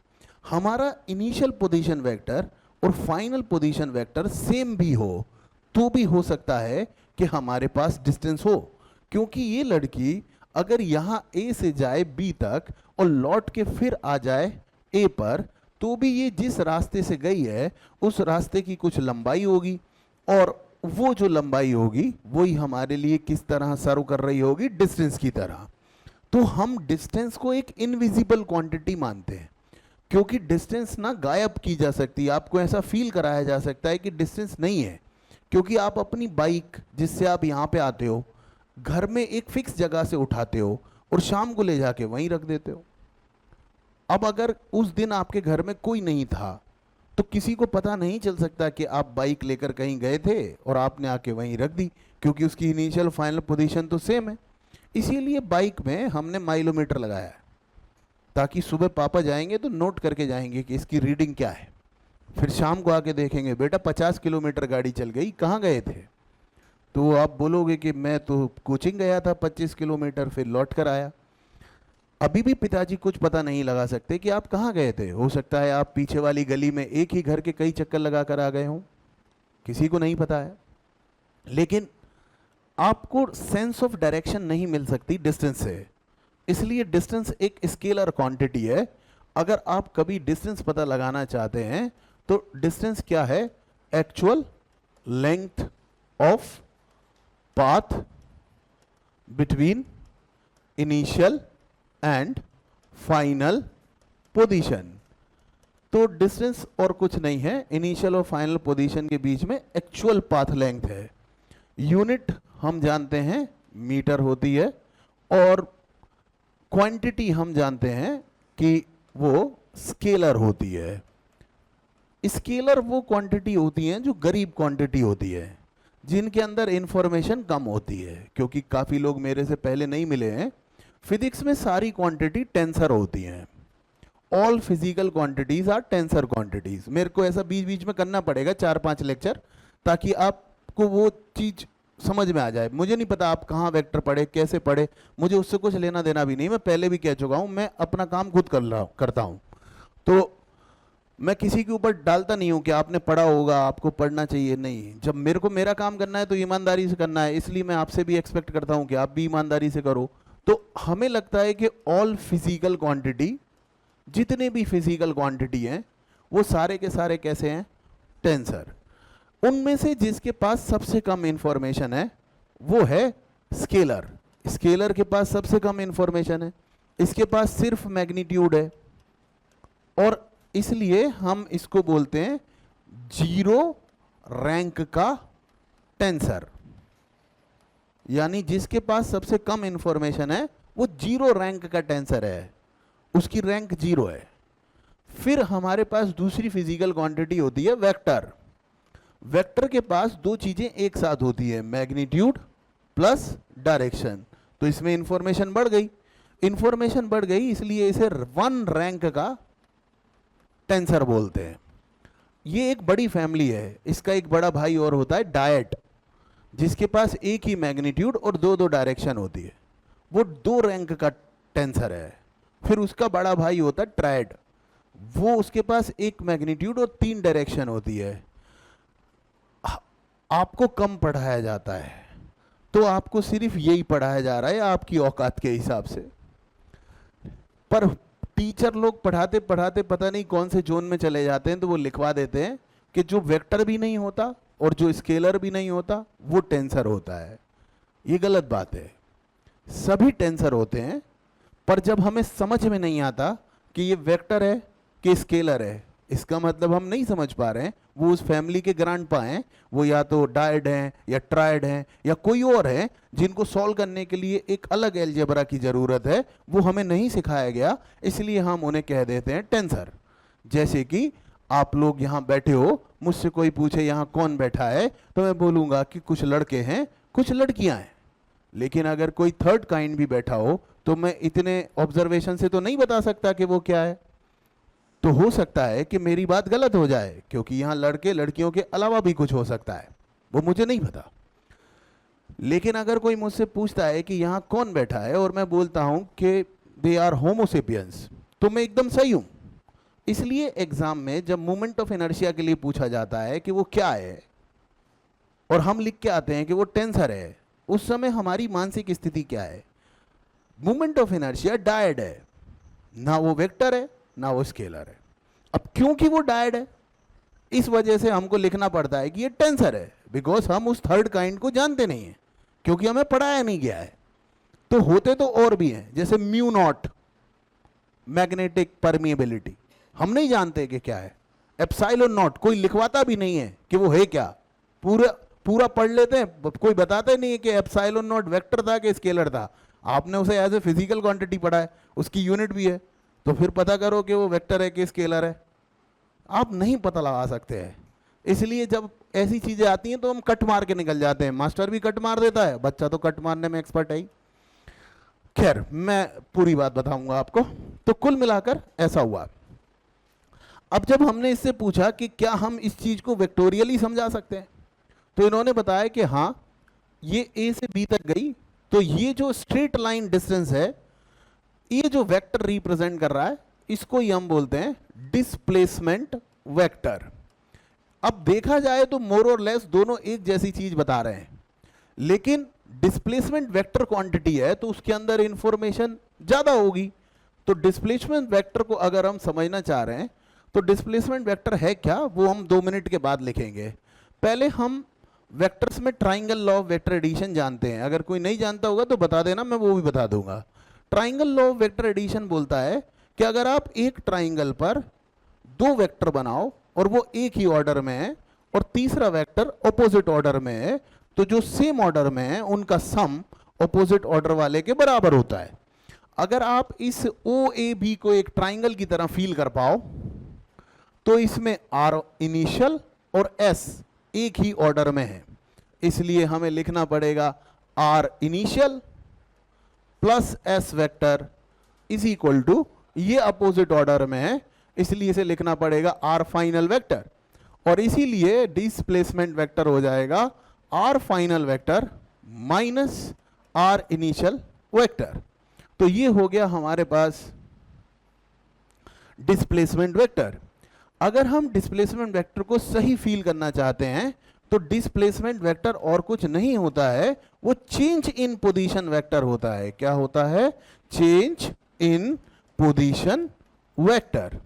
हमारा इनिशियल पोजीशन वेक्टर और फाइनल पोजीशन वेक्टर सेम भी हो तो भी हो सकता है कि हमारे पास डिस्टेंस हो, क्योंकि ये लड़की अगर यहाँ A से जाए B तक और लौट के फिर आ जाए A पर, तो भी ये जिस रास्ते से गई है उस रास्ते की कुछ लंबाई होगी, और वो जो लंबाई होगी वही हमारे लिए किस तरह सर्व कर रही होगी, डिस्टेंस की तरह। तो हम डिस्टेंस को एक इनविजिबल क्वांटिटी मानते हैं, क्योंकि डिस्टेंस ना गायब की जा सकती। आपको ऐसा फील कराया जा सकता है कि डिस्टेंस नहीं है, क्योंकि आप अपनी बाइक जिससे आप यहाँ पे आते हो घर में एक फिक्स जगह से उठाते हो और शाम को ले जाके वहीं रख देते हो। अब अगर उस दिन आपके घर में कोई नहीं था तो किसी को पता नहीं चल सकता कि आप बाइक लेकर कहीं गए थे और आपने आके वहीं रख दी, क्योंकि उसकी इनिशियल फाइनल पोजीशन तो सेम है। इसीलिए बाइक में हमने माइलोमीटर लगाया है, ताकि सुबह पापा जाएंगे तो नोट करके जाएंगे कि इसकी रीडिंग क्या है। फिर शाम को आके देखेंगे, बेटा 50 किलोमीटर गाड़ी चल गई, कहाँ गए थे? तो आप बोलोगे कि मैं तो कोचिंग गया था 25 किलोमीटर, फिर लौट कर आया। अभी भी पिताजी कुछ पता नहीं लगा सकते कि आप कहाँ गए थे। हो सकता है आप पीछे वाली गली में एक ही घर के कई चक्कर लगा कर आ गए हों, किसी को नहीं पता है। लेकिन आपको सेंस ऑफ डायरेक्शन नहीं मिल सकती डिस्टेंस से, इसलिए डिस्टेंस एक स्केलर क्वांटिटी है। अगर आप कभी डिस्टेंस पता लगाना चाहते हैं तो डिस्टेंस क्या है, actual length of path between initial and final position. तो डिस्टेंस और कुछ नहीं है, इनिशियल और फाइनल पोजीशन के बीच में एक्चुअल पाथ लेंथ है। यूनिट हम जानते हैं मीटर होती है, और क्वांटिटी हम जानते हैं कि वो स्केलर होती है। स्केलर वो क्वांटिटी होती हैं जो गरीब क्वांटिटी होती है, जिनके अंदर इंफॉर्मेशन कम होती है। क्योंकि काफ़ी लोग मेरे से पहले नहीं मिले हैं, फिजिक्स में सारी क्वांटिटी टेंसर होती हैं। All physical quantities are tensor quantities. मेरे को ऐसा बीच बीच में करना पड़ेगा 4-5 लेक्चर, ताकि आपको वो चीज़ समझ में आ जाए। मुझे नहीं पता आप कहाँ वेक्टर पढ़े, कैसे पढ़े, मुझे उससे कुछ लेना देना भी नहीं। मैं पहले भी कह चुका हूँ, मैं अपना काम खुद करता हूँ। तो मैं किसी के ऊपर डालता नहीं हूँ कि आपने पढ़ा होगा, आपको पढ़ना चाहिए। नहीं, जब मेरे को मेरा काम करना है तो ईमानदारी से करना है, इसलिए मैं आपसे भी एक्सपेक्ट करता हूँ कि आप भी ईमानदारी से करो। तो हमें लगता है कि ऑल फिजिकल क्वांटिटी, जितने भी फिजिकल क्वांटिटी हैं वो सारे के सारे कैसे हैं, टेंसर। उनमें से जिसके पास सबसे कम इंफॉर्मेशन है वो है स्केलर। स्केलर के पास सबसे कम इंफॉर्मेशन है, इसके पास सिर्फ मैग्नीट्यूड है, और इसलिए हम इसको बोलते हैं जीरो रैंक का टेंसर। यानी जिसके पास सबसे कम इंफॉर्मेशन है वो जीरो रैंक का टेंसर है, उसकी रैंक जीरो है। फिर हमारे पास दूसरी फिजिकल क्वांटिटी होती है वेक्टर। वेक्टर के पास दो चीजें एक साथ होती है, मैग्नीट्यूड प्लस डायरेक्शन। तो इसमें इंफॉर्मेशन बढ़ गई, इंफॉर्मेशन बढ़ गई, इसलिए इसे वन रैंक का टेंसर बोलते हैं। ये एक बड़ी फैमिली है, इसका एक बड़ा भाई और होता है डायट, जिसके पास एक ही मैग्नीट्यूड और दो दो डायरेक्शन होती है, वो 2 रैंक का टेंसर है। फिर उसका बड़ा भाई होता है ट्रायड, वो उसके पास एक मैग्नीट्यूड और 3 डायरेक्शन होती है। आपको कम पढ़ाया जाता है, तो आपको सिर्फ यही पढ़ाया जा रहा है आपकी औकात के हिसाब से। पर टीचर लोग पढ़ाते पढ़ाते पता नहीं कौन से जोन में चले जाते हैं, तो वो लिखवा देते हैं कि जो वेक्टर भी नहीं होता और जो स्केलर भी नहीं होता वो टेंसर होता है। ये गलत बात है। सभी टेंसर होते हैं, पर जब हमें समझ में नहीं आता कि ये वेक्टर है कि स्केलर है, इसका मतलब हम नहीं समझ पा रहे हैं, वो उस फैमिली के ग्रांडपा हैं, वो या तो डायड हैं या ट्रायड हैं या कोई और है जिनको सॉल्व करने के लिए एक अलग एलजेब्रा की ज़रूरत है, वो हमें नहीं सिखाया गया, इसलिए हम उन्हें कह देते हैं टेंसर। जैसे कि आप लोग यहाँ बैठे हो, मुझसे कोई पूछे यहाँ कौन बैठा है, तो मैं बोलूँगा कि कुछ लड़के हैं कुछ लड़कियाँ हैं। लेकिन अगर कोई थर्ड काइंड भी बैठा हो तो मैं इतने ऑब्जर्वेशन से तो नहीं बता सकता कि वो क्या है। तो हो सकता है कि मेरी बात गलत हो जाए, क्योंकि यहाँ लड़के लड़कियों के अलावा भी कुछ हो सकता है, वो मुझे नहीं पता। लेकिन अगर कोई मुझसे पूछता है कि यहाँ कौन बैठा है और मैं बोलता हूँ कि दे आर होमोसेपियंस, तो मैं एकदम सही हूँ। इसलिए एग्जाम में जब मोमेंट ऑफ इनर्शिया के लिए पूछा जाता है कि वो क्या है और हम लिख के आते हैं कि वो टेंसर है, उस समय हमारी मानसिक स्थिति क्या है? मोमेंट ऑफ इनर्शिया डायड है, ना वो वेक्टर है ना वो स्केलर है। अब क्योंकि वो डायड है, इस वजह से हमको लिखना पड़ता है कि ये टेंसर है, बिकॉज हम उस थर्ड काइंड को जानते नहीं हैं, क्योंकि हमें पढ़ाया नहीं गया है। तो होते तो और भी हैं, जैसे म्यू नॉट, मैग्नेटिक परमिएबिलिटी, हम नहीं जानते कि क्या है। एप्सिलॉन नॉट कोई लिखवाता भी नहीं है कि वो है क्या, पूरा पढ़ लेते हैं, कोई बताते नहीं है कि एप्सिलॉन नॉट वेक्टर था कि स्केलर था। आपने उसे एज ए फिजिकल क्वांटिटी पढ़ा है, उसकी यूनिट भी है, तो फिर पता करो कि वो वेक्टर है कि स्केलर है। आप नहीं पता लगा सकते हैं। इसलिए जब ऐसी चीज़ें आती हैं तो हम कट मार के निकल जाते हैं। मास्टर भी कट मार देता है, बच्चा तो कट मारने में एक्सपर्ट है ही। खैर, मैं पूरी बात बताऊंगा आपको। तो कुल मिलाकर ऐसा हुआ। अब जब हमने इससे पूछा कि क्या हम इस चीज़ को वेक्टोरियली समझा सकते हैं, तो इन्होंने बताया कि हाँ, ये ए से बी तक गई, तो ये जो स्ट्रेट लाइन डिस्टेंस है, ये जो वेक्टर रिप्रेजेंट कर रहा है, इसको ही हम बोलते हैं डिस्प्लेसमेंट वेक्टर। अब देखा जाए तो मोर और लेस दोनों एक जैसी चीज बता रहे हैं, लेकिन डिस्प्लेसमेंट वेक्टर क्वांटिटी है तो उसके अंदर इंफॉर्मेशन ज्यादा होगी। तो डिस्प्लेसमेंट वेक्टर को अगर हम समझना चाह रहे हैं तो डिस्प्लेसमेंट वेक्टर है क्या, वो हम 2 मिनट के बाद लिखेंगे। पहले हम वेक्टर्स में triangle law of vector addition जानते हैं। अगर कोई नहीं जानता होगा तो बता देना, मैं वो भी बता दूंगा। Triangle law of vector addition बोलता है कि अगर आप एक ट्राइंगल पर 2 वेक्टर बनाओ और वो एक ही ऑर्डर में है और तीसरा वेक्टर ऑपोजिट ऑर्डर में है, तो जो सेम ऑर्डर में है उनका सम ऑपोजिट ऑर्डर वाले के बराबर होता है। अगर आप इस ओ ए बी को एक ट्राइंगल की तरह फील कर पाओ तो इसमें आर इनिशियल और एस एक ही ऑर्डर में है, इसलिए हमें लिखना पड़ेगा r initial plus s vector is equal to, ये अपोजिट ऑर्डर में है इसलिए इसे लिखना पड़ेगा आर फाइनल वेक्टर, और इसीलिए डिस्प्लेसमेंट वेक्टर हो जाएगा r final vector minus r initial vector. तो ये हो गया हमारे पास डिस्प्लेसमेंट वेक्टर। अगर हम डिस्प्लेसमेंट वेक्टर को सही फील करना चाहते हैं तो डिस्प्लेसमेंट वेक्टर और कुछ नहीं होता है, वो चेंज इन पोजीशन वेक्टर होता है। क्या होता है? Change in position vector.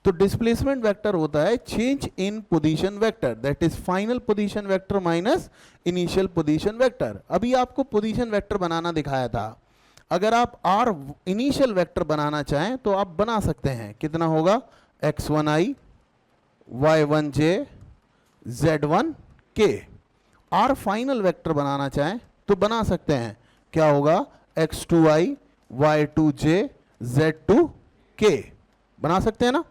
तो डिस्प्लेसमेंट वेक्टर होता है change in position vector, that is final position vector minus initial position vector. अभी आपको पोजीशन वेक्टर बनाना दिखाया था। अगर आप आर इनिशियल वेक्टर बनाना चाहें तो आप बना सकते हैं। कितना होगा? x1i y1j z1k। Are final vector बनाना चाहें तो बना सकते हैं। क्या होगा? x2i y2j z2k। बना सकते हैं ना।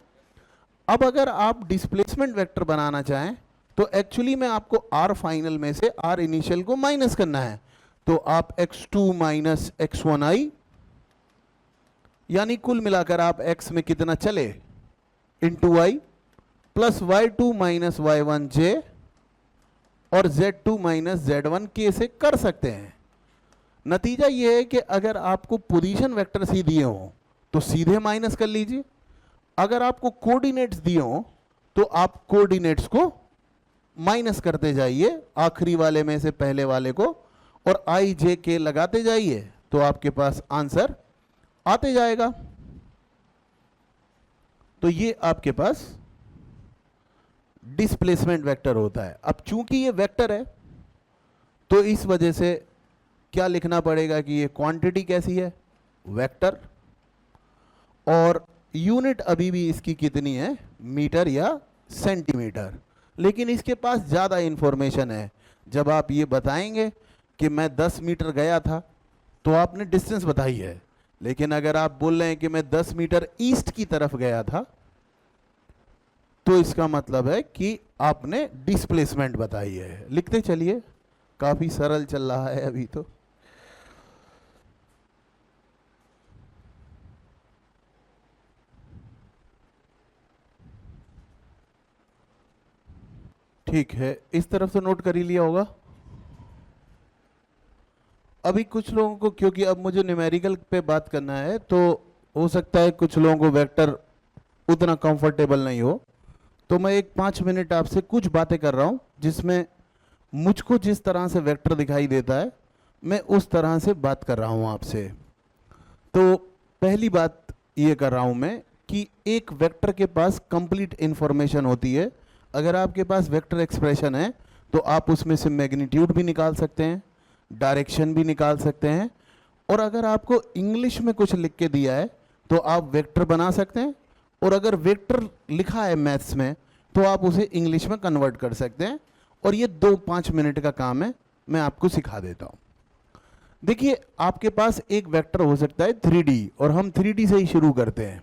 अब अगर आप डिस्प्लेसमेंट वेक्टर बनाना चाहें तो एक्चुअली में आपको आर फाइनल में से आर इनिशियल को माइनस करना है। तो आप x2 माइनस x1i, यानी कुल मिलाकर आप x में कितना चले इंटू आई प्लस y2 माइनस y1j और z2 माइनस z1k से कर सकते हैं। नतीजा यह है कि अगर आपको पोजीशन वेक्टर ही दिए हो तो सीधे माइनस कर लीजिए, अगर आपको कोऑर्डिनेट्स दिए हो तो आप कोऑर्डिनेट्स को माइनस करते जाइए, आखिरी वाले में से पहले वाले को, और आई जे के लगाते जाइए तो आपके पास आंसर आते जाएगा। तो ये आपके पास डिस्प्लेसमेंट वेक्टर होता है। अब चूंकि ये वेक्टर है तो इस वजह से क्या लिखना पड़ेगा कि ये क्वांटिटी कैसी है, वेक्टर, और यूनिट अभी भी इसकी कितनी है, मीटर या सेंटीमीटर। लेकिन इसके पास ज़्यादा इंफॉर्मेशन है। जब आप ये बताएंगे कि मैं 10 मीटर गया था तो आपने डिस्टेंस बताई है, लेकिन अगर आप बोल रहे हैं कि मैं 10 मीटर ईस्ट की तरफ गया था तो इसका मतलब है कि आपने डिस्प्लेसमेंट बताई है। लिखते चलिए, काफ़ी सरल चल रहा है अभी तो। ठीक है, इस तरफ से नोट कर ही लिया होगा। अभी कुछ लोगों को, क्योंकि अब मुझे न्यूमेरिकल पे बात करना है, तो हो सकता है कुछ लोगों को वेक्टर उतना कंफर्टेबल नहीं हो, तो मैं एक 5 मिनट आपसे कुछ बातें कर रहा हूं जिसमें मुझको जिस तरह से वेक्टर दिखाई देता है मैं उस तरह से बात कर रहा हूं आपसे। तो पहली बात ये कर रहा हूं मैं कि एक वेक्टर के पास कंप्लीट इंफॉर्मेशन होती है। अगर आपके पास वेक्टर एक्सप्रेशन है तो आप उसमें से मैग्नीट्यूड भी निकाल सकते हैं, डायरेक्शन भी निकाल सकते हैं, और अगर आपको इंग्लिश में कुछ लिख के दिया है तो आप वेक्टर बना सकते हैं, और अगर वेक्टर लिखा है मैथ्स में तो आप उसे इंग्लिश में कन्वर्ट कर सकते हैं। और ये 2-5 मिनट का काम है, मैं आपको सिखा देता हूँ। देखिए, आपके पास एक वेक्टर हो सकता है 3D, और हम 3D से ही शुरू करते हैं।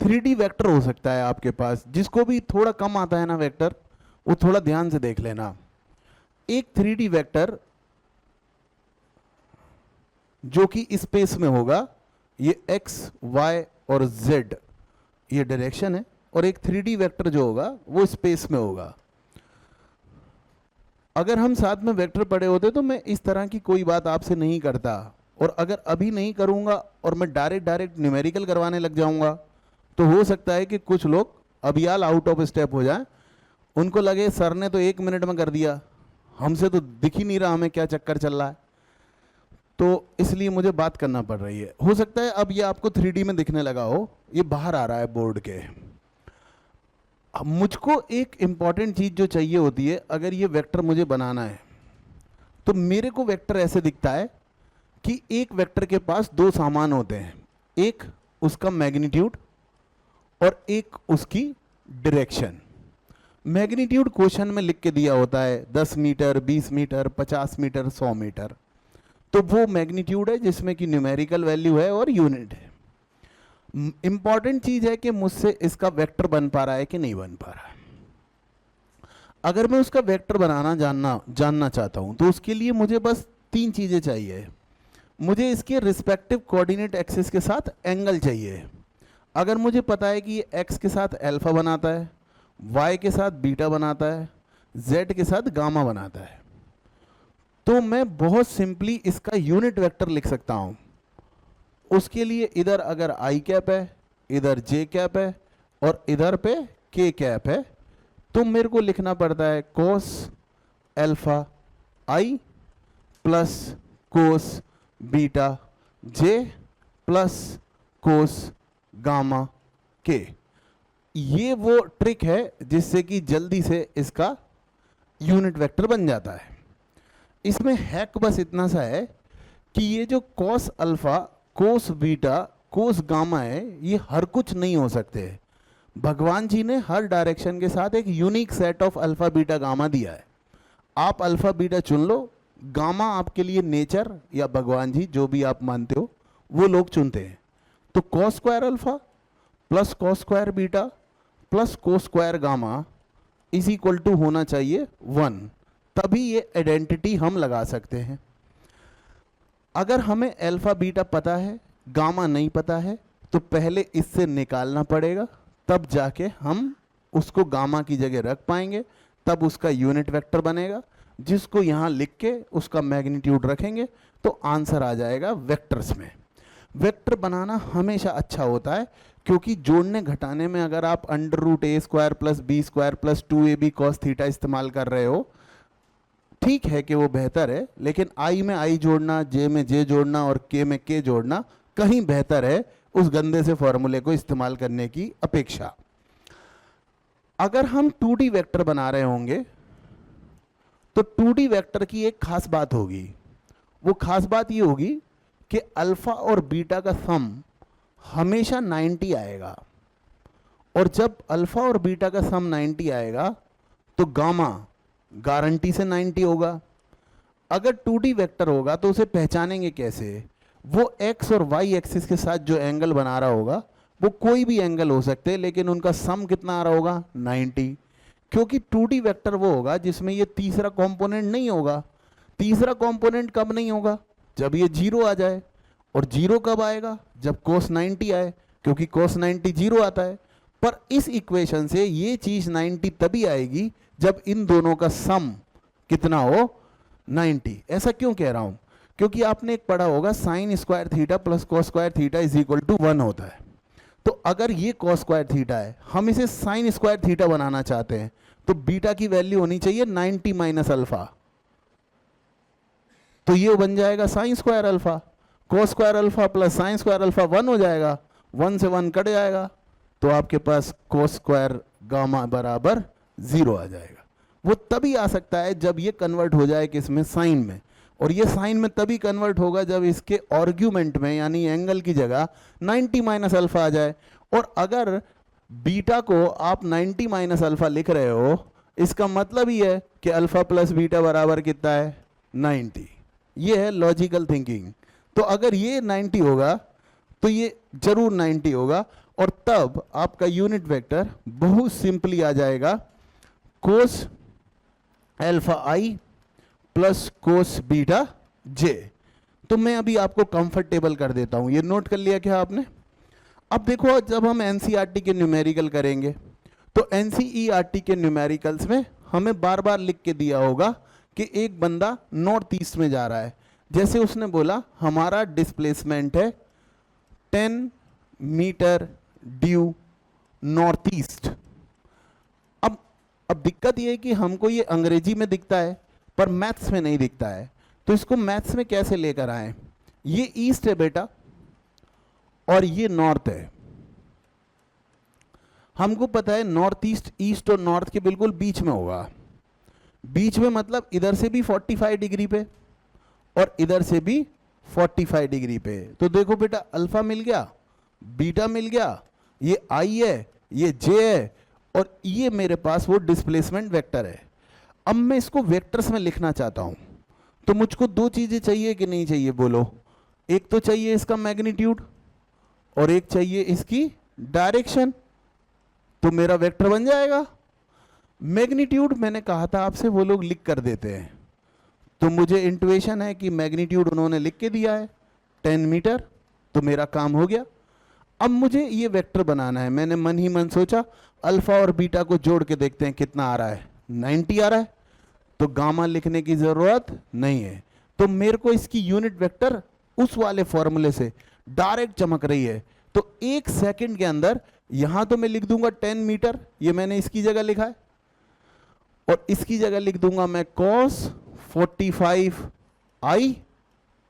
3D वेक्टर हो सकता है आपके पास, जिसको भी थोड़ा कम आता है ना वेक्टर, वो थोड़ा ध्यान से देख लेना। एक 3D वेक्टर जो कि स्पेस में होगा, ये x, y और z ये डायरेक्शन है, और एक 3D वेक्टर जो होगा वो स्पेस में होगा। अगर हम साथ में वेक्टर पढ़े होते तो मैं इस तरह की कोई बात आपसे नहीं करता, और अगर अभी नहीं करूंगा और मैं डायरेक्ट न्यूमेरिकल करवाने लग जाऊंगा तो हो सकता है कि कुछ लोग अभियाल आउट ऑफ स्टेप हो जाएं, उनको लगे सर ने तो 1 मिनट में कर दिया, हमसे तो दिख ही नहीं रहा हमें क्या चक्कर चल रहा है, तो इसलिए मुझे बात करना पड़ रही है। हो सकता है अब ये आपको 3D में दिखने लगा हो, ये बाहर आ रहा है बोर्ड के। अब मुझको एक इंपॉर्टेंट चीज जो चाहिए होती है, अगर ये वेक्टर मुझे बनाना है तो मेरे को वेक्टर ऐसे दिखता है कि एक वेक्टर के पास 2 सामान होते हैं, एक उसका मैग्नीट्यूड और एक उसकी डायरेक्शन। मैग्नीट्यूड क्वेश्चन में लिख के दिया होता है 10 मीटर, 20 मीटर, 50 मीटर, 100 मीटर, तो वो मैग्नीट्यूड है जिसमें कि न्यूमेरिकल वैल्यू है और यूनिट है। इंपॉर्टेंट चीज है कि मुझसे इसका वेक्टर बन पा रहा है कि नहीं बन पा रहा है। अगर मैं उसका वेक्टर बनाना जानना चाहता हूं तो उसके लिए मुझे बस 3 चीजें चाहिए। मुझे इसके रिस्पेक्टिव कोऑर्डिनेट एक्सिस के साथ एंगल चाहिए। अगर मुझे पता है कि ये एक्स के साथ अल्फा बनाता है, वाई के साथ बीटा बनाता है, जेड के साथ गामा बनाता है, तो मैं बहुत सिंपली इसका यूनिट वेक्टर लिख सकता हूं। उसके लिए इधर अगर आई कैप है, इधर जे कैप है और इधर पे के कैप है, तो मेरे को लिखना पड़ता है कोस अल्फा आई प्लस कोस बीटा जे प्लस कोस गामा के। ये वो ट्रिक है जिससे कि जल्दी से इसका यूनिट वेक्टर बन जाता है। इसमें हैक बस इतना सा है कि ये जो cos alpha, cos beta, cos gamma है, ये हर कुछ नहीं हो सकते। भगवान जी ने हर डायरेक्शन के साथ एक unique set of alpha beta gamma दिया है। आप अल्फा बीटा चुन लो, गामा आपके लिए नेचर या भगवान जी जो भी आप मानते हो वो लोग चुनते हैं। तो cos square alpha plus cos square beta plus cos square gamma is equal to होना चाहिए 1, तभी ये आइडेंटिटी हम लगा सकते हैं। अगर हमें अल्फा बीटा पता है, गामा नहीं पता है, तो पहले इससे निकालना पड़ेगा, तब जाके हम उसको गामा की जगह रख पाएंगे, तब उसका यूनिट वेक्टर बनेगा, जिसको यहाँ लिख के उसका मैग्नीट्यूड रखेंगे तो आंसर आ जाएगा वेक्टर्स में। वेक्टर बनाना हमेशा अच्छा होता है, क्योंकि जोड़ने घटाने में अगर आप √a² plus b² plus 2ab cos theta इस्तेमाल कर रहे हो, ठीक है कि वो बेहतर है, लेकिन आई में आई जोड़ना, जे में जे जोड़ना और के में के जोड़ना कहीं बेहतर है उस गंदे से फॉर्मूले को इस्तेमाल करने की अपेक्षा। अगर हम 2D वेक्टर बना रहे होंगे तो 2D वेक्टर की एक खास बात होगी, वो खास बात ये होगी कि अल्फा और बीटा का सम हमेशा 90 आएगा, और जब अल्फा और बीटा का सम 90 आएगा तो गामा गारंटी से 90 होगा। अगर 2D वेक्टर होगा तो उसे पहचानेंगे कैसे? वो x और y एक्सिस के साथ जो एंगल बना रहा होगा वो कोई भी एंगल हो सकते हैं, लेकिन उनका सम कितना आ रहा होगा? 90। क्योंकि 2D वेक्टर वो होगा जिसमें ये तीसरा कंपोनेंट नहीं होगा। तीसरा कंपोनेंट कब नहीं होगा? जब ये 0 आ जाए। और 0 कब आएगा? जब cos 90 आए, क्योंकि cos 90 0 आता है। पर इस इक्वेशन से ये चीज 90 तभी आएगी जब इन दोनों का सम कितना हो? 90। ऐसा क्यों कह रहा हूं? क्योंकि आपने एक पढ़ा होगा sine square theta plus cos square theta is equal to 1 होता है। तो अगर ये कॉस स्क्वायर थीटा है, हम इसे साइन स्क्वायर थीटा बनाना चाहते हैं, तो बीटा की वैल्यू होनी चाहिए 90 माइनस अल्फा। तो ये बन जाएगा sine square alpha. Cos square alpha plus sine square alpha 1 हो जाएगा, 1 से 1 कट जाएगा, तो आपके पास कॉस स्क्वायर गामा बराबर 0 आ जाएगा। वो तभी आ सकता है जब ये कन्वर्ट हो जाए किसमें? साइन में। और ये साइन में तभी कन्वर्ट होगा जब इसके आर्ग्यूमेंट में यानी एंगल की जगह 90 माइनस अल्फा आ जाए। और अगर बीटा को आप 90 माइनस अल्फा लिख रहे हो, इसका मतलब ही है कि अल्फा प्लस बीटा बराबर कितना है? 90। ये है लॉजिकल थिंकिंग। तो अगर ये 90 होगा तो ये जरूर 90 होगा, और तब आपका यूनिट वेक्टर बहुत सिंपली आ जाएगा कोस अल्फा आई प्लस कोस बीटा जे। तो मैं अभी आपको कंफर्टेबल कर देता हूं। ये नोट कर लिया क्या आपने? अब देखो, जब हम एनसीईआरटी के न्यूमेरिकल करेंगे तो एनसीईआरटी के न्यूमेरिकल्स में हमें बार बार लिख के दिया होगा कि एक बंदा नॉर्थ ईस्ट में जा रहा है। जैसे उसने बोला हमारा डिस्प्लेसमेंट है 10 मीटर ड्यू नॉर्थ ईस्ट। अब दिक्कत ये है कि हमको ये अंग्रेजी में दिखता है पर मैथ्स में नहीं दिखता है, तो इसको मैथ्स में कैसे लेकर आए? ये ईस्ट है बेटा और ये नॉर्थ है। हमको पता है नॉर्थ ईस्ट, ईस्ट और नॉर्थ के बिल्कुल बीच में होगा। बीच में मतलब इधर से भी 45 डिग्री पे और इधर से भी 45 डिग्री पे। तो देखो बेटा, अल्फा मिल गया, बीटा मिल गया, ये आई है, ये जे है, और ये मेरे पास वो डिस्प्लेसमेंट वेक्टर है। अब मैं इसको वेक्टर्स में लिखना चाहता हूं, तो मुझको दो चीजें चाहिए कि नहीं चाहिए? बोलो। एक तो चाहिए इसका मैग्नीट्यूड और एक चाहिए इसकी डायरेक्शन। तो मेरा वेक्टर बन जाएगा। मैग्नीट्यूड मैंने कहा था आपसे, वो लोग लिख कर देते हैं, तो मुझे इंट्यूशन है कि मैग्नीट्यूड उन्होंने लिख के दिया है 10 मीटर, तो मेरा काम हो गया। अब मुझे ये वेक्टर बनाना है। मैंने मन ही मन सोचा अल्फा और बीटा को जोड़ के देखते हैं कितना आ रहा है। 90 आ रहा है, तो गामा लिखने की जरूरत नहीं है। तो मेरे को इसकी यूनिट वेक्टर उस वाले फॉर्मूले से डायरेक्ट चमक रही है। तो एक सेकंड के अंदर यहां तो मैं लिख दूंगा 10 मीटर, ये मैंने इसकी जगह लिखा है, और इसकी जगह लिख दूंगा मैं cos 45 आई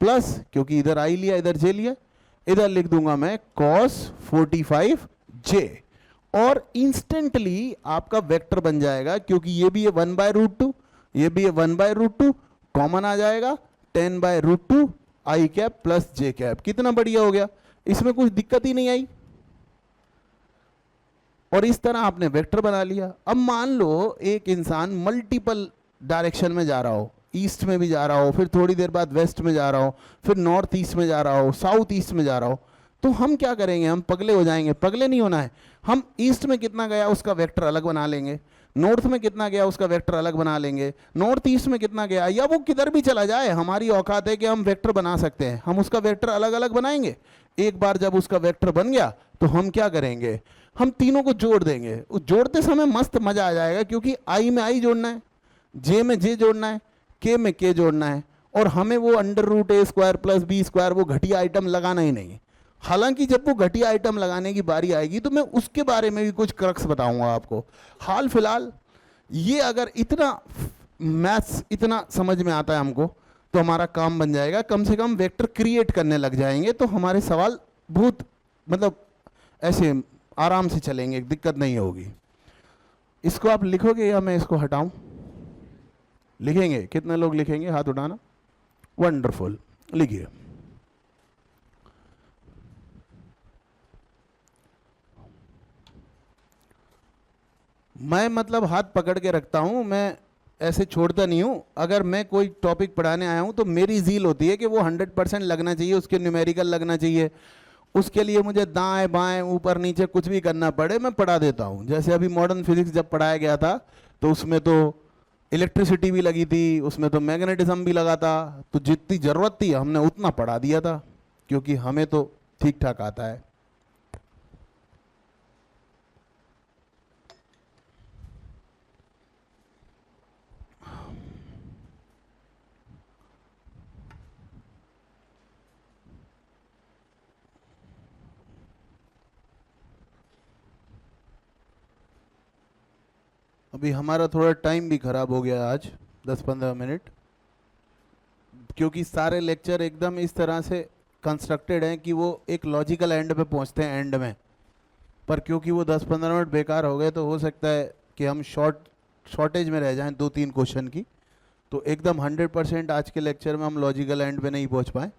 प्लस, क्योंकि इधर आई लिया इधर जे लिया, इधर लिख दूंगा मैं cos 45 जे। और इंस्टेंटली आपका वेक्टर बन जाएगा, क्योंकि ये भी है 1/√2, ये भी है 1/√2, कॉमन आ जाएगा 10/√2 आई कैप प्लस जे कैप। कितना बढ़िया हो गया, इसमें कुछ दिक्कत ही नहीं आई। और इस तरह आपने वेक्टर बना लिया। अब मान लो एक इंसान मल्टीपल डायरेक्शन में जा रहा हो, ईस्ट में भी जा रहा हो, फिर थोड़ी देर बाद वेस्ट में जा रहा हो, फिर नॉर्थ ईस्ट में जा रहा हो, साउथ ईस्ट में जा रहा हो, तो हम क्या करेंगे? हम पगले हो जाएंगे। पगले नहीं होना है। हम ईस्ट में कितना गया उसका वेक्टर अलग बना लेंगे, नॉर्थ में कितना गया उसका वेक्टर अलग बना लेंगे, नॉर्थ ईस्ट में कितना गया, या वो किधर भी चला जाए, हमारी औकात है कि हम वेक्टर बना सकते हैं। हम उसका वेक्टर अलग अलग बनाएंगे। एक बार जब उसका वेक्टर बन गया तो हम क्या करेंगे? हम तीनों को जोड़ देंगे। उस जोड़ते समय मस्त मजा आ जाएगा, क्योंकि आई में आई जोड़ना है, जे में जे जोड़ना है, के में के जोड़ना है, और हमें वो √a² प्लस b² वो घटिया आइटम लगाना ही नहीं। हालांकि जब वो घटिया आइटम लगाने की बारी आएगी तो मैं उसके बारे में भी कुछ क्रक्स बताऊंगा आपको। हाल फिलहाल ये अगर इतना मैथ्स इतना समझ में आता है हमको, तो हमारा काम बन जाएगा। कम से कम वेक्टर क्रिएट करने लग जाएंगे तो हमारे सवाल बहुत मतलब ऐसे आराम से चलेंगे, दिक्कत नहीं होगी। इसको आप लिखोगे या मैं इसको हटाऊं? लिखेंगे? कितने लोग लिखेंगे? हाथ उठाना। वंडरफुल, लिखिए। मैं मतलब हाथ पकड़ के रखता हूं, मैं ऐसे छोड़ता नहीं हूं। अगर मैं कोई टॉपिक पढ़ाने आया हूं तो मेरी जील होती है कि वो 100% लगना चाहिए, उसके न्यूमेरिकल लगना चाहिए। उसके लिए मुझे दाएं बाएं ऊपर नीचे कुछ भी करना पड़े, मैं पढ़ा देता हूं। जैसे अभी मॉडर्न फिजिक्स जब पढ़ाया गया था तो उसमें तो इलेक्ट्रिसिटी भी लगी थी, उसमें तो मैग्नेटिज्म भी लगा था। तो जितनी ज़रूरत थी हमने उतना पढ़ा दिया था, क्योंकि हमें तो ठीक ठाक आता है। अभी हमारा थोड़ा टाइम भी खराब हो गया आज, 10-15 मिनट, क्योंकि सारे लेक्चर एकदम इस तरह से कंस्ट्रक्टेड हैं कि वो एक लॉजिकल एंड पे पहुंचते हैं एंड में। पर क्योंकि वो 10-15 मिनट बेकार हो गए तो हो सकता है कि हम शॉर्टेज में रह जाएं 2-3 क्वेश्चन की। तो एकदम 100% आज के लेक्चर में हम लॉजिकल एंड पे नहीं पहुंच पाए।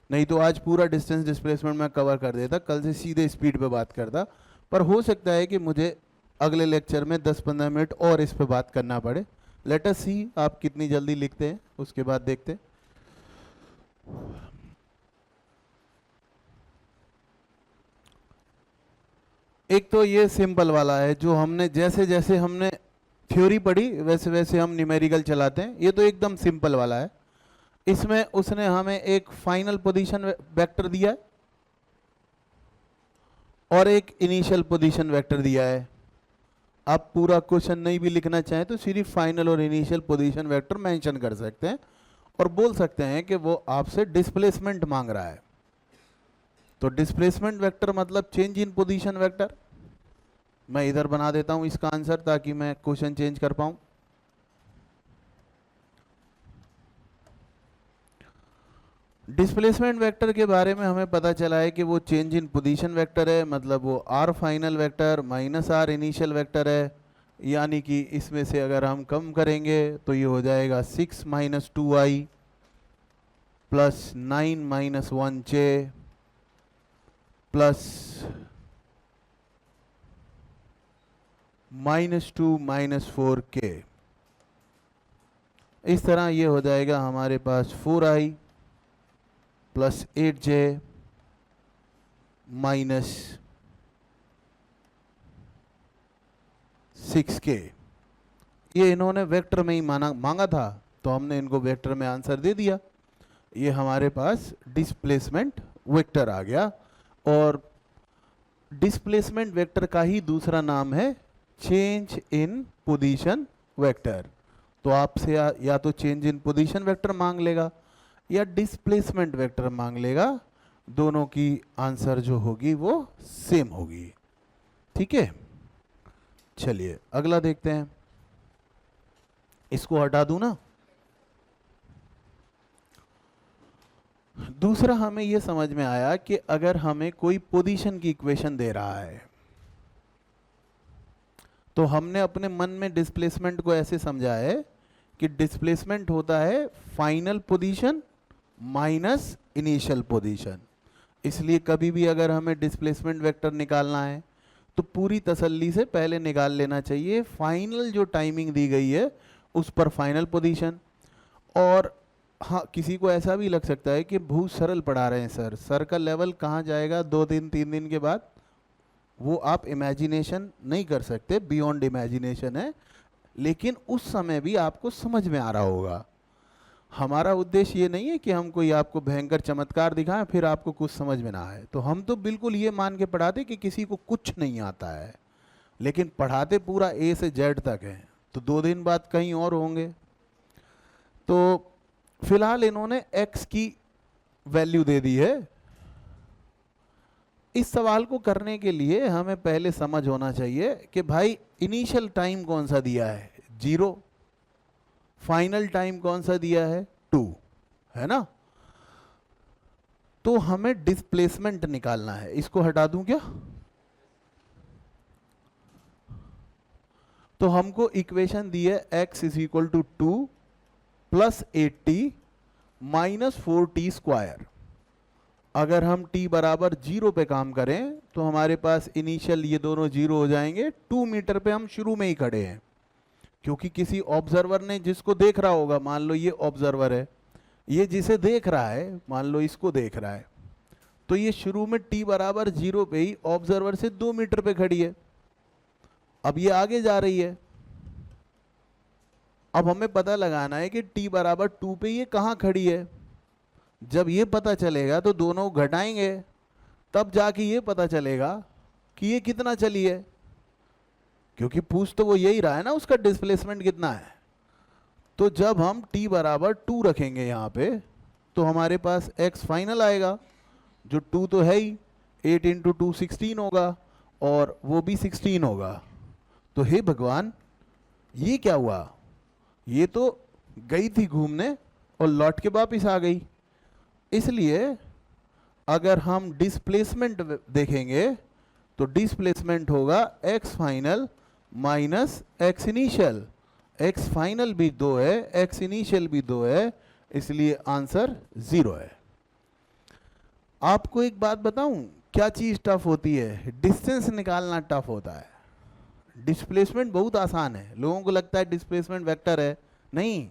नहीं तो आज पूरा डिस्टेंस डिस्प्लेसमेंट में कवर कर देता, कल से सीधे स्पीड पे बात करता। पर हो सकता है कि मुझे अगले लेक्चर में 10-15 मिनट और इस पे बात करना पड़े। लेट अस सी आप कितनी जल्दी लिखते हैं, उसके बाद देखते हैं। एक तो ये सिंपल वाला है जो हमने जैसे जैसे हमने थ्योरी पढ़ी वैसे वैसे हम न्यूमेरिकल चलाते हैं। ये तो एकदम सिंपल वाला है। इसमें उसने हमें एक फाइनल पोजीशन वेक्टर दिया है और एक इनिशियल पोजीशन वेक्टर दिया है। आप पूरा क्वेश्चन नहीं भी लिखना चाहें तो सिर्फ फाइनल और इनिशियल पोजीशन वेक्टर मेंशन कर सकते हैं और बोल सकते हैं कि वो आपसे डिस्प्लेसमेंट मांग रहा है। तो डिस्प्लेसमेंट वेक्टर मतलब चेंज इन पोजीशन वेक्टर। मैं इधर बना देता हूं इसका आंसर ताकि मैं क्वेश्चन चेंज कर पाऊं। डिस्प्लेसमेंट वेक्टर के बारे में हमें पता चला है कि वो चेंज इन पोजीशन वेक्टर है, मतलब वो r final vector minus r initial vector है। यानी कि इसमें से अगर हम कम करेंगे तो ये हो जाएगा 6 minus 2i plus 9 minus 1j plus -2 minus 4k। इस तरह ये हो जाएगा हमारे पास 4i plus 8j minus 6k। ये इन्होंने वेक्टर में ही मांगा था तो हमने इनको वेक्टर में आंसर दे दिया। ये हमारे पास डिस्प्लेसमेंट वेक्टर आ गया। और डिस्प्लेसमेंट वेक्टर का ही दूसरा नाम है चेंज इन पोजीशन वेक्टर। तो आपसे या तो चेंज इन पोजीशन वेक्टर मांग लेगा या डिस्प्लेसमेंट वेक्टर मांग लेगा। दोनों की आंसर जो होगी वो सेम होगी। ठीक है, चलिए अगला देखते हैं। इसको हटा दूं ना। दूसरा हमें यह समझ में आया कि अगर हमें कोई पोजीशन की इक्वेशन दे रहा है तो हमने अपने मन में डिस्प्लेसमेंट को ऐसे समझा है कि डिस्प्लेसमेंट होता है final position minus initial position. इसलिए कभी भी अगर हमें डिस्प्लेसमेंट वेक्टर निकालना है तो पूरी तसल्ली से पहले निकाल लेना चाहिए फाइनल जो टाइमिंग दी गई है उस पर फाइनल पोजीशन। और हाँ, किसी को ऐसा भी लग सकता है कि बहुत सरल पढ़ा रहे हैं सर, सर का लेवल कहाँ जाएगा 2 दिन 3 दिन के बाद। वो आप इमेजिनेशन नहीं कर सकते, बियॉन्ड इमेजिनेशन है। लेकिन उस समय भी आपको समझ में आ रहा होगा। हमारा उद्देश्य ये नहीं है कि हम कोई आपको भयंकर चमत्कार दिखाएं फिर आपको कुछ समझ में ना आए। तो हम तो बिल्कुल ये मान के पढ़ाते कि किसी को कुछ नहीं आता है, लेकिन पढ़ाते पूरा ए से जेड तक है। तो 2 दिन बाद कहीं और होंगे। तो फिलहाल इन्होंने x की वैल्यू दे दी है। इस सवाल को करने के लिए हमें पहले समझ होना चाहिए कि भाई इनिशियल टाइम कौन सा दिया है 0, फाइनल टाइम कौन सा दिया है 2, है ना। तो हमें डिस्प्लेसमेंट निकालना है। इसको हटा दूं क्या? तो हमको इक्वेशन दी है x is equal to 2 plus 80 -4t²। अगर हम t बराबर 0 पे काम करें तो हमारे पास इनिशियल ये दोनों 0 हो जाएंगे। 2 मीटर पे हम शुरू में ही खड़े हैं, क्योंकि किसी ऑब्जर्वर ने जिसको देख रहा होगा, मान लो ये ऑब्जर्वर है, ये जिसे देख रहा है, मान लो इसको देख रहा है, तो ये शुरू में t बराबर 0 पे ही ऑब्जर्वर से 2 मीटर पे खड़ी है। अब ये आगे जा रही है। अब हमें पता लगाना है कि t बराबर 2 पे ये कहाँ खड़ी है। जब ये पता चलेगा तो दोनों घटाएंगे, तब जाके ये पता चलेगा कि ये कितना चली है, क्योंकि पूछ तो वो यही रहा है ना, उसका डिस्प्लेसमेंट कितना है। तो जब हम t बराबर 2 रखेंगे यहाँ पे, तो हमारे पास x फाइनल आएगा, जो 2 तो है ही, 8 × 2 16 होगा, और वो भी 16 होगा। तो हे भगवान, ये क्या हुआ? ये तो गई थी घूमने और लौट के वापिस आ गई। इसलिए अगर हम डिस्प्लेसमेंट देखेंगे तो डिस्प्लेसमेंट होगा x final minus x initial. x final भी 2 है, x इनिशियल भी 2 है, इसलिए आंसर 0 है। आपको एक बात बताऊं, क्या चीज टफ होती है? डिस्टेंस निकालना टफ होता है। डिस्प्लेसमेंट बहुत आसान है। लोगों को लगता है डिस्प्लेसमेंट वेक्टर है, नहीं,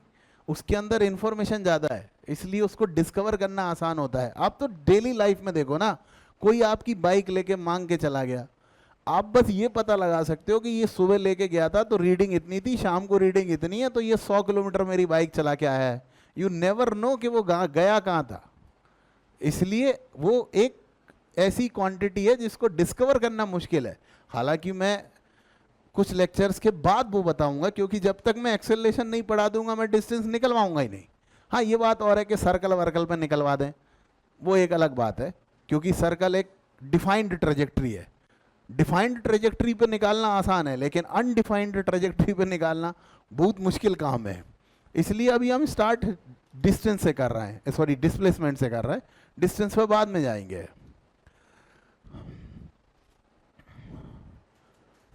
उसके अंदर इंफॉर्मेशन ज़्यादा है, इसलिए उसको डिस्कवर करना आसान होता है। आप तो डेली लाइफ में देखो ना, कोई आपकी बाइक लेके मांग के चला गया, आप बस ये पता लगा सकते हो कि ये सुबह लेके गया था तो रीडिंग इतनी थी, शाम को रीडिंग इतनी है, तो ये 100 किलोमीटर मेरी बाइक चला के आया है। यू नेवर नो कि वो गया कहाँ था। इसलिए वो एक ऐसी क्वांटिटी है जिसको डिस्कवर करना मुश्किल है। हालांकि मैं कुछ लेक्चर्स के बाद वो बताऊंगा, क्योंकि जब तक मैं एक्सेलरेशन नहीं पढ़ा दूंगा मैं डिस्टेंस निकलवाऊंगा ही नहीं। हाँ, ये बात और है कि सर्कल वर्कल पे निकलवा दें, वो एक अलग बात है, क्योंकि सर्कल एक डिफाइंड ट्रेजेक्ट्री है। डिफाइंड ट्रेजेक्ट्री पे निकालना आसान है, लेकिन अनडिफाइंड ट्रेजेक्ट्री पे निकालना बहुत मुश्किल काम है। इसलिए अभी हम स्टार्ट डिस्टेंस से कर रहे हैं, सॉरी डिस्प्लेसमेंट से कर रहे हैं, डिस्टेंस पे बाद में जाएंगे।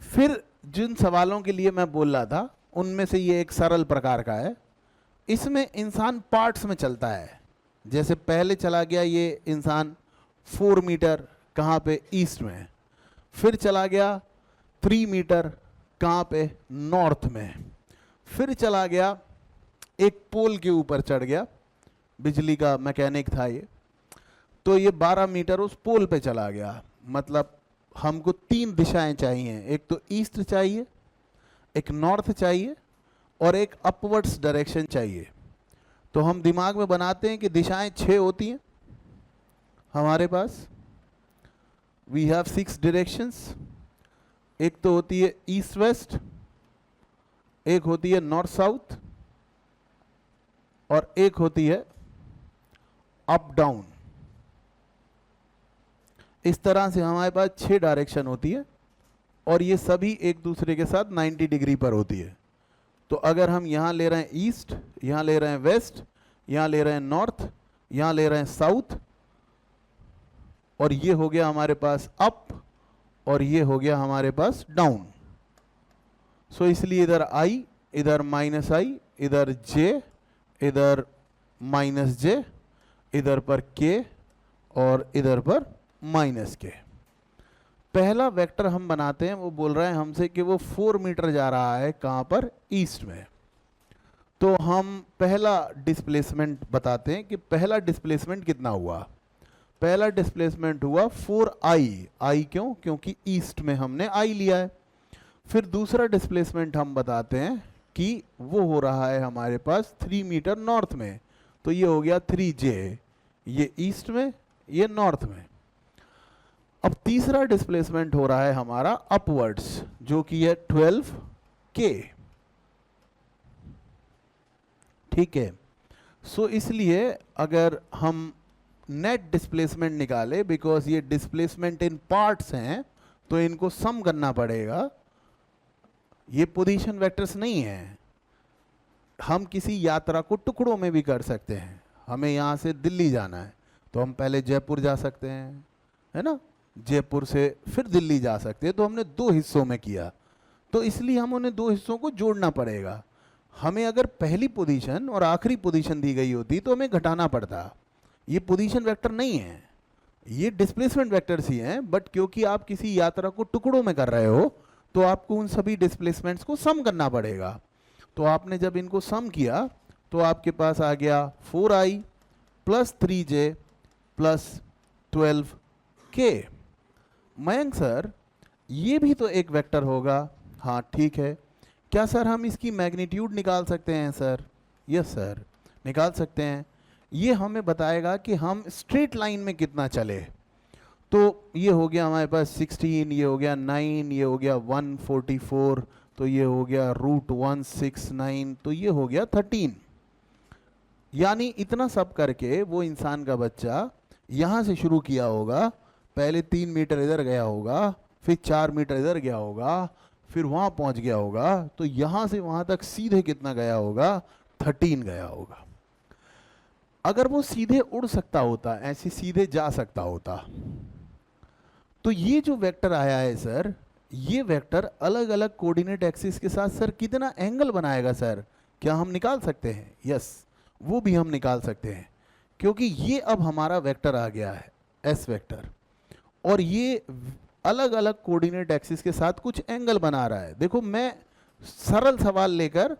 फिर जिन सवालों के लिए मैं बोल रहा था उनमें से ये एक सरल प्रकार का है। इसमें इंसान पार्ट्स में चलता है। जैसे पहले चला गया ये इंसान 4 मीटर, कहाँ पे? ईस्ट में। फिर चला गया 3 मीटर, कहाँ पे? नॉर्थ में। फिर चला गया एक पोल के ऊपर चढ़ गया, बिजली का मैकेनिक था ये, तो ये 12 मीटर उस पोल पे चला गया। मतलब हमको 3 दिशाएं चाहिए, एक तो ईस्ट चाहिए, एक नॉर्थ चाहिए, और एक अपवर्ड्स डायरेक्शन चाहिए। तो हम दिमाग में बनाते हैं कि दिशाएं 6 होती हैं हमारे पास। We have 6 directions. एक तो होती है ईस्ट वेस्ट, एक होती है नॉर्थ साउथ, और एक होती है अप डाउन। इस तरह से हमारे पास 6 डायरेक्शन होती है, और ये सभी एक दूसरे के साथ 90 डिग्री पर होती है। तो अगर हम यहाँ ले रहे हैं ईस्ट, यहाँ ले रहे हैं वेस्ट, यहाँ ले रहे हैं नॉर्थ, यहाँ ले रहे हैं साउथ, और ये हो गया हमारे पास अप, और ये हो गया हमारे पास डाउन। सो इसलिए इधर आई, इधर माइनस आई, इधर जे, इधर माइनस जे, इधर पर के, और इधर पर माइनस के। पहला वेक्टर हम बनाते हैं, वो बोल रहे हैं हमसे कि वो 4 मीटर जा रहा है, कहाँ पर? ईस्ट में। तो हम पहला डिस्प्लेसमेंट बताते हैं कि पहला डिस्प्लेसमेंट कितना हुआ। पहला डिस्प्लेसमेंट हुआ 4i। आई क्यों? क्योंकि ईस्ट में हमने i लिया है। फिर दूसरा डिस्प्लेसमेंट हम बताते हैं कि वो हो रहा है हमारे पास 3 मीटर नॉर्थ में, तो ये हो गया 3j। ये ईस्ट में, ये नॉर्थ में। अब तीसरा डिस्प्लेसमेंट हो रहा है हमारा अपवर्ड्स, जो कि है 12k। ठीक है। सो इसलिए अगर हम नेट डिस्प्लेसमेंट निकाले, बिकॉज ये डिस्प्लेसमेंट इन पार्ट्स हैं, तो इनको सम करना पड़ेगा। ये पोजीशन वेक्टर्स नहीं है। हम किसी यात्रा को टुकड़ों में भी कर सकते हैं। हमें यहाँ से दिल्ली जाना है, तो हम पहले जयपुर जा सकते हैं, है ना, जयपुर से फिर दिल्ली जा सकते हैं। तो हमने 2 हिस्सों में किया, तो इसलिए हम उन्हें 2 हिस्सों को जोड़ना पड़ेगा। हमें अगर पहली पोजीशन और आखिरी पोजीशन दी गई होती तो हमें घटाना पड़ता। ये पोजीशन वेक्टर नहीं है, ये डिस्प्लेसमेंट वेक्टर्स ही हैं, बट क्योंकि आप किसी यात्रा को टुकड़ों में कर रहे हो तो आपको उन सभी डिस्प्लेसमेंट्स को सम करना पड़ेगा। तो आपने जब इनको सम किया तो आपके पास आ गया 4i plus 3j plus 12k। Mayank sir ये भी तो एक वेक्टर होगा। हाँ ठीक है, क्या सर हम इसकी मैग्नीट्यूड निकाल सकते हैं सर? यस सर निकाल सकते हैं। ये हमें बताएगा कि हम स्ट्रेट लाइन में कितना चले। तो ये हो गया हमारे पास 16, ये हो गया 9, ये हो गया 144, तो ये हो गया √169, तो ये हो गया 13। यानी इतना सब करके वो इंसान का बच्चा यहाँ से शुरू किया होगा, पहले 3 मीटर इधर गया होगा, फिर 4 मीटर इधर गया होगा, फिर वहाँ पहुँच गया होगा, तो यहाँ से वहाँ तक सीधे कितना गया होगा? 13 गया होगा। अगर वो सीधे उड़ सकता होता, ऐसे सीधे जा सकता होता, तो ये जो वेक्टर आया है सर, ये वेक्टर अलग अलग कोऑर्डिनेट एक्सिस के साथ सर कितना एंगल बनाएगा सर? क्या हम निकाल सकते हैं? यस, वो भी हम निकाल सकते हैं, क्योंकि ये अब हमारा वेक्टर आ गया है एस वेक्टर, और ये अलग अलग कोऑर्डिनेट एक्सिस के साथ कुछ एंगल बना रहा है। देखो मैं सरल सवाल लेकर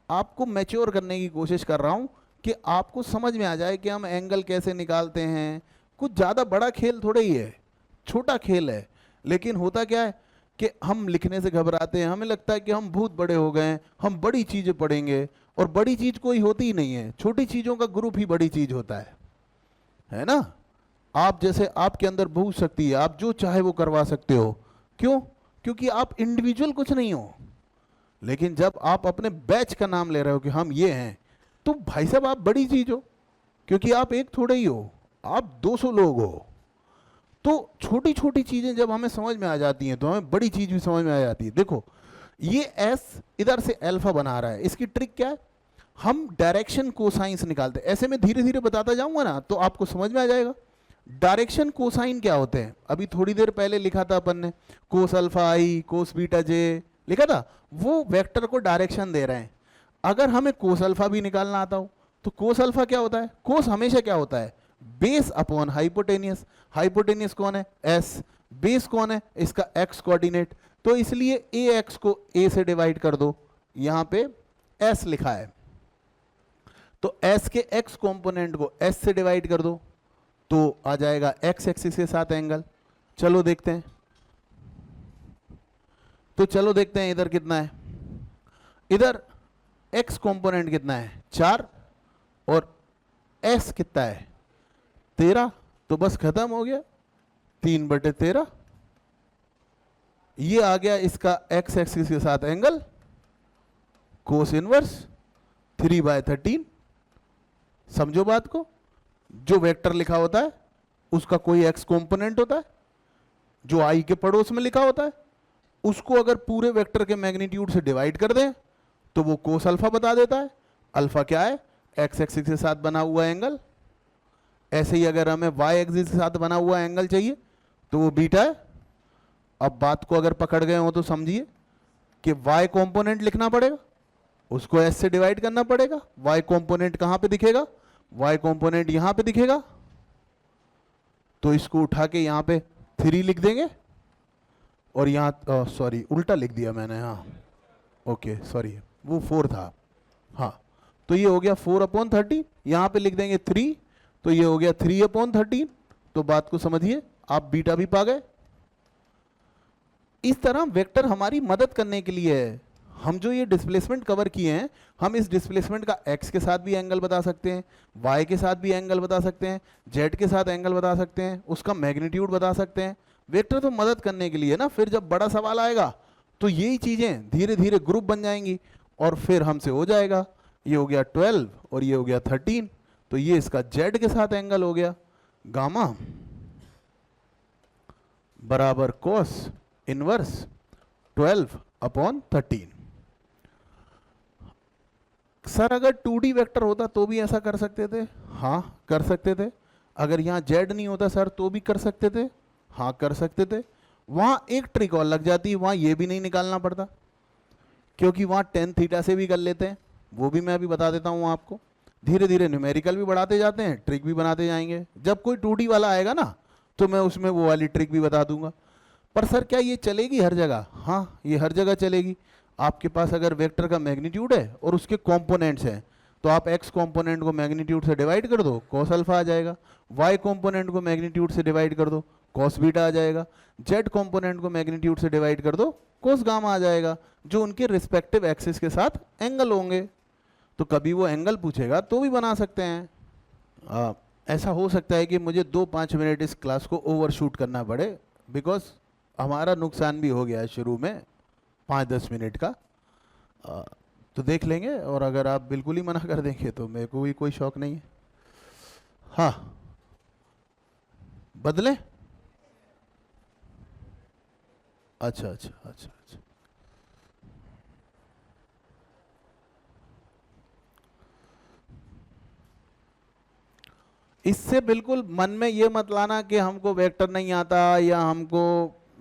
आपको मैच्योर करने की कोशिश कर रहा हूँ कि आपको समझ में आ जाए कि हम एंगल कैसे निकालते हैं। कुछ ज़्यादा बड़ा खेल थोड़ा ही है, छोटा खेल है, लेकिन होता क्या है कि हम लिखने से घबराते हैं, हमें लगता है कि हम बहुत बड़े हो गए हैं, हम बड़ी चीज़ें पढ़ेंगे, और बड़ी चीज़ कोई होती ही नहीं है, छोटी चीज़ों का ग्रुप ही बड़ी चीज़ होता है ना। आप जैसे आपके अंदर बहुत शक्ति है, आप जो चाहे वो करवा सकते हो। क्यों? क्योंकि आप इंडिविजुअल कुछ नहीं हो, लेकिन जब आप अपने बैच का नाम ले रहे हो कि हम ये हैं, तो भाई साहब आप बड़ी चीज़ हो, क्योंकि आप एक थोड़े ही हो, आप 200 लोग हो। तो छोटी छोटी चीज़ें जब हमें समझ में आ जाती हैं तो हमें बड़ी चीज़ भी समझ में आ जाती है। देखो ये एस इधर से अल्फा बना रहा है, इसकी ट्रिक क्या है? हम डायरेक्शन कोसाइंस निकालते हैं। ऐसे मैं धीरे धीरे बताता जाऊंगा ना तो आपको समझ में आ जाएगा। डायरेक्शन कोसाइन क्या होते हैं? अभी थोड़ी देर पहले लिखा था अपन ने, कोस अल्फा आई कोस बीटा जे लिखा था, वो वेक्टर को डायरेक्शन दे रहे हैं। अगर हमें कोस अल्फा भी निकालना आता हो तो कोस अल्फा क्या होता है? कोस हमेशा क्या होता है? Base upon hypotenuse. हाइपोटेनियस कौन है? एस। बेस कौन है? इसका एक्स कोऑर्डिनेट। तो इसलिए ए एक्स को ए से डिवाइड कर दो, यहां पे एस लिखा है, तो एस के एक्स कंपोनेंट को एस से डिवाइड कर दो, तो आ जाएगा एक्स एक्सिस के साथ एंगल। चलो देखते हैं, तो चलो देखते हैं इधर कितना है। इधर एक्स कंपोनेंट कितना है? 4, और एस कितना है? 13। तो बस खत्म हो गया, 3/13। ये आ गया इसका एक्स एक्सिस के साथ एंगल, कोस इनवर्स 3/13। समझो बात को, जो वेक्टर लिखा होता है उसका कोई एक्स कंपोनेंट होता है, जो आई के पड़ोस में लिखा होता है, उसको अगर पूरे वेक्टर के मैग्नीट्यूड से डिवाइड कर दें तो वो कोस अल्फा बता देता है। अल्फा क्या है? एक्स एक्सिस के साथ बना हुआ एंगल। ऐसे ही अगर हमें वाई एक्सिस के साथ बना हुआ एंगल चाहिए तो वो बीटा है। अब बात को अगर पकड़ गए हो तो समझिए कि वाई कंपोनेंट लिखना पड़ेगा, उसको एस से डिवाइड करना पड़ेगा। वाई कंपोनेंट कहां पे दिखेगा? वाई कंपोनेंट यहां पे दिखेगा, तो इसको उठा के यहां पे 3 लिख देंगे, और यहाँ सॉरी उल्टा लिख दिया मैंने, हाँ ओके सॉरी, वो 4 था, हाँ। तो ये हो गया 4/13, यहाँ पे लिख देंगे 3, तो ये हो गया 3/13। तो बात को समझिए, आप बीटा भी पा गए। इस तरह वेक्टर हमारी मदद करने के लिए है। हम जो ये डिस्प्लेसमेंट कवर किए हैं, हम इस डिस्प्लेसमेंट का एक्स के साथ भी एंगल बता सकते हैं, वाई के साथ भी एंगल बता सकते हैं, जेड के साथ एंगल बता सकते हैं, उसका मैग्नीट्यूड बता सकते हैं। वेक्टर तो मदद करने के लिए ना, फिर जब बड़ा सवाल आएगा तो यही चीज़ें धीरे धीरे ग्रुप बन जाएंगी और फिर हमसे हो जाएगा। ये हो गया 12 और ये हो गया 13, तो ये इसका जेड के साथ एंगल हो गया, गामा बराबर कोस इनवर्स 12/13। सर अगर 2D वेक्टर होता तो भी ऐसा कर सकते थे? हाँ कर सकते थे। अगर यहाँ जेड नहीं होता सर तो भी कर सकते थे? हाँ कर सकते थे। वहाँ एक ट्रिक और लग जाती, वहाँ ये भी नहीं निकालना पड़ता, क्योंकि वहाँ tan थीटा से भी कर लेते हैं। वो भी मैं अभी बता देता हूँ आपको। धीरे धीरे न्यूमेरिकल भी बढ़ाते जाते हैं, ट्रिक भी बनाते जाएंगे। जब कोई 2D वाला आएगा ना तो मैं उसमें वो वाली ट्रिक भी बता दूंगा। पर सर क्या ये चलेगी हर जगह? हाँ, ये हर जगह चलेगी। आपके पास अगर वेक्टर का मैग्नीट्यूड है और उसके कॉम्पोनेंट्स हैं, तो आप एक्स कॉम्पोनेंट को मैग्नीट्यूड से डिवाइड कर दो, कॉस अल्फा आ जाएगा। वाई कॉम्पोनेंट को मैग्नीट्यूड से डिवाइड कर दो, कॉस बीटा आ जाएगा। जेड कॉम्पोनेंट को मैग्नीट्यूड से डिवाइड कर दो, कॉस गामा आ जाएगा, जो उनके रिस्पेक्टिव एक्सिस के साथ एंगल होंगे। तो कभी वो एंगल पूछेगा तो भी बना सकते हैं। ऐसा हो सकता है कि मुझे 2-5 मिनट इस क्लास को ओवरशूट करना पड़े, बिकॉज हमारा नुकसान भी हो गया है शुरू में 5-10 मिनट का। तो देख लेंगे, और अगर आप बिल्कुल ही मना कर देंगे तो मेरे को भी कोई शौक नहीं है। हाँ, बदले? अच्छा अच्छा अच्छा अच्छा। इससे बिल्कुल मन में ये मत लाना कि हमको वेक्टर नहीं आता या हमको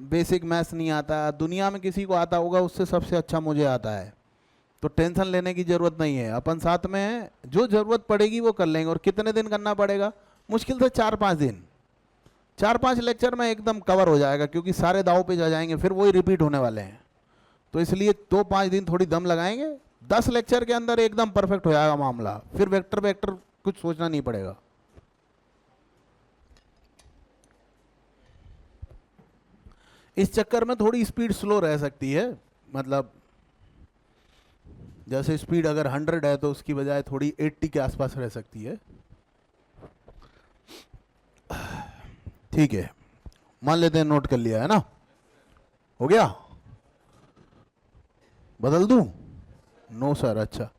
बेसिक मैथ्स नहीं आता। दुनिया में किसी को आता होगा, उससे सबसे अच्छा मुझे आता है, तो टेंशन लेने की ज़रूरत नहीं है। अपन साथ में हैं, जो ज़रूरत पड़ेगी वो कर लेंगे। और कितने दिन करना पड़ेगा? मुश्किल से 4-5 दिन। 4-5 लेक्चर में एकदम कवर हो जाएगा, क्योंकि सारे दाव पे जा जाएंगे, फिर वही रिपीट होने वाले हैं। तो इसलिए 2-5 दिन थोड़ी दम लगाएंगे, 10 लेक्चर के अंदर एकदम परफेक्ट हो जाएगा मामला। फिर वेक्टर वेक्टर कुछ सोचना नहीं पड़ेगा। इस चक्कर में थोड़ी स्पीड स्लो रह सकती है, मतलब जैसे स्पीड अगर 100 है तो उसकी बजाय थोड़ी 80 के आसपास रह सकती है। ठीक है, मान लेते हैं नोट कर लिया है ना, हो गया? बदल दूं? No sir. अच्छा,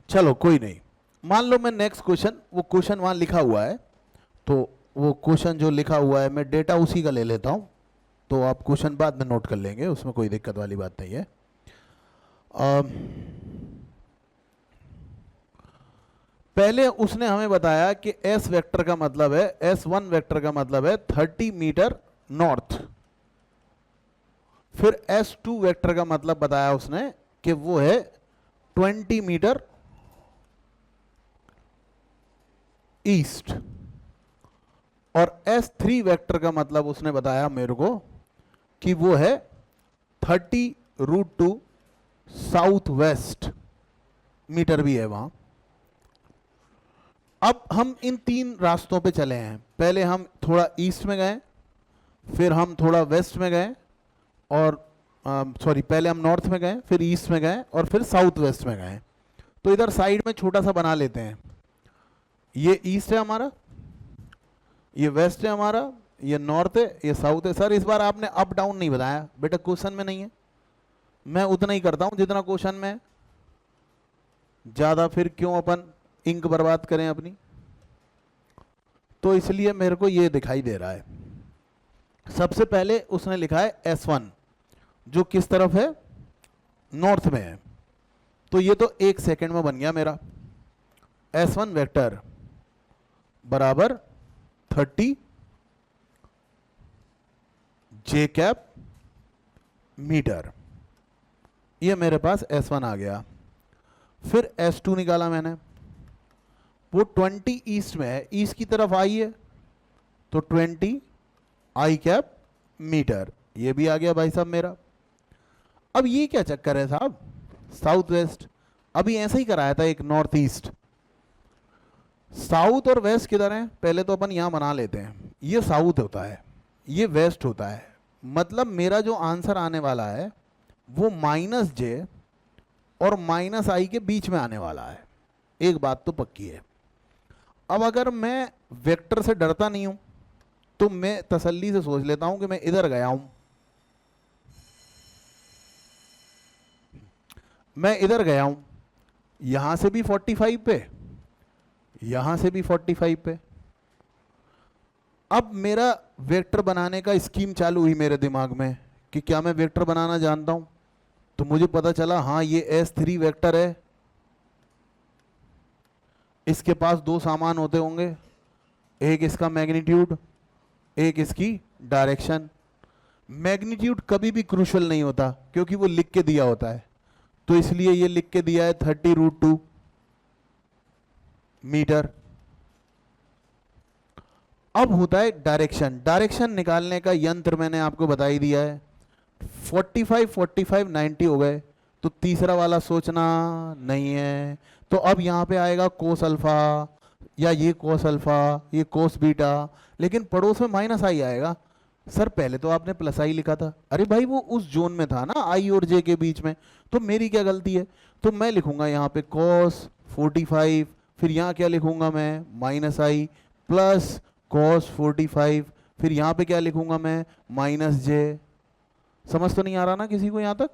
चलो कोई नहीं। मान लो मैं नेक्स्ट क्वेश्चन, वो क्वेश्चन वहां लिखा हुआ है, तो वो क्वेश्चन जो लिखा हुआ है मैं डेटा उसी का ले लेता हूं, तो आप क्वेश्चन बाद में नोट कर लेंगे, उसमें कोई दिक्कत वाली बात नहीं है। पहले उसने हमें बताया कि एस वेक्टर का मतलब है, S1 वेक्टर का मतलब है 30 मीटर नॉर्थ। फिर S2 वेक्टर का मतलब बताया उसने कि वो है 20 मीटर ईस्ट। और S3 वेक्टर का मतलब उसने बताया मेरे को कि वो है 30√2 साउथ वेस्ट मीटर भी है वहां। अब हम इन 3 रास्तों पे चले हैं। पहले हम थोड़ा ईस्ट में गए, फिर हम थोड़ा वेस्ट में गए, और सॉरी, पहले हम नॉर्थ में गए, फिर ईस्ट में गए, और फिर साउथ वेस्ट में गए। तो इधर साइड में छोटा सा बना लेते हैं। ये ईस्ट है हमारा, ये वेस्ट है हमारा, ये नॉर्थ है, ये साउथ है। सर इस बार आपने अप डाउन नहीं बताया बेटा, क्वेश्चन में नहीं है। मैं उतना ही करता हूं जितना क्वेश्चन में है, ज्यादा फिर क्यों अपन इंक बर्बाद करें अपनी। तो इसलिए मेरे को ये दिखाई दे रहा है। सबसे पहले उसने लिखा है S1, जो किस तरफ है? नॉर्थ में है। तो ये तो 1 सेकंड में बन गया मेरा। S1 वेक्टर बराबर 30 J कैप मीटर। ये मेरे पास S1 आ गया। फिर S2 निकाला मैंने, वो 20 ईस्ट में है, ईस्ट की तरफ आई है, तो 20 I कैप मीटर। ये भी आ गया भाई साहब मेरा। अब ये क्या चक्कर है साहब, साउथ वेस्ट? अभी ऐसा ही कराया था एक नॉर्थ ईस्ट। साउथ और वेस्ट किधर है? पहले तो अपन यहां बना लेते हैं। ये साउथ होता है, ये वेस्ट होता है। मतलब मेरा जो आंसर आने वाला है वो -J और -I के बीच में आने वाला है। एक बात तो पक्की है। अब अगर मैं वेक्टर से डरता नहीं हूं तो मैं तसल्ली से सोच लेता हूं कि मैं इधर गया हूं, मैं इधर गया हूं, यहां से भी 45 पे, यहां से भी 45 पे। अब मेरा वेक्टर बनाने का स्कीम चालू हुई मेरे दिमाग में कि क्या मैं वेक्टर बनाना जानता हूं। तो मुझे पता चला हाँ ये S3 वेक्टर है, इसके पास 2 सामान होते होंगे, एक इसका मैग्नीट्यूड, एक इसकी डायरेक्शन। मैग्नीट्यूड कभी भी क्रूशल नहीं होता क्योंकि वो लिख के दिया होता है, तो इसलिए ये लिख के दिया है 30√2 मीटर। अब होता है डायरेक्शन। डायरेक्शन निकालने का यंत्र मैंने आपको बता ही दिया है। 45 45 90 हो गए, तो तीसरा वाला सोचना नहीं है। तो अब यहां पे आएगा कोस अल्फा, या ये कोस अल्फा, ये कोस बीटा, लेकिन पड़ोस में माइनस आई आएगा। सर पहले तो आपने प्लस आई लिखा था। अरे भाई वो उस जोन में था ना, आई और जे के बीच में, तो मेरी क्या गलती है? तो मैं लिखूंगा यहाँ पे कॉस 45, फिर यहाँ क्या लिखूंगा मैं, माइनस आई प्लस कॉस 45, फिर यहाँ पे क्या लिखूंगा मैं, माइनस जे। समझ तो नहीं आ रहा ना किसी को यहाँ तक?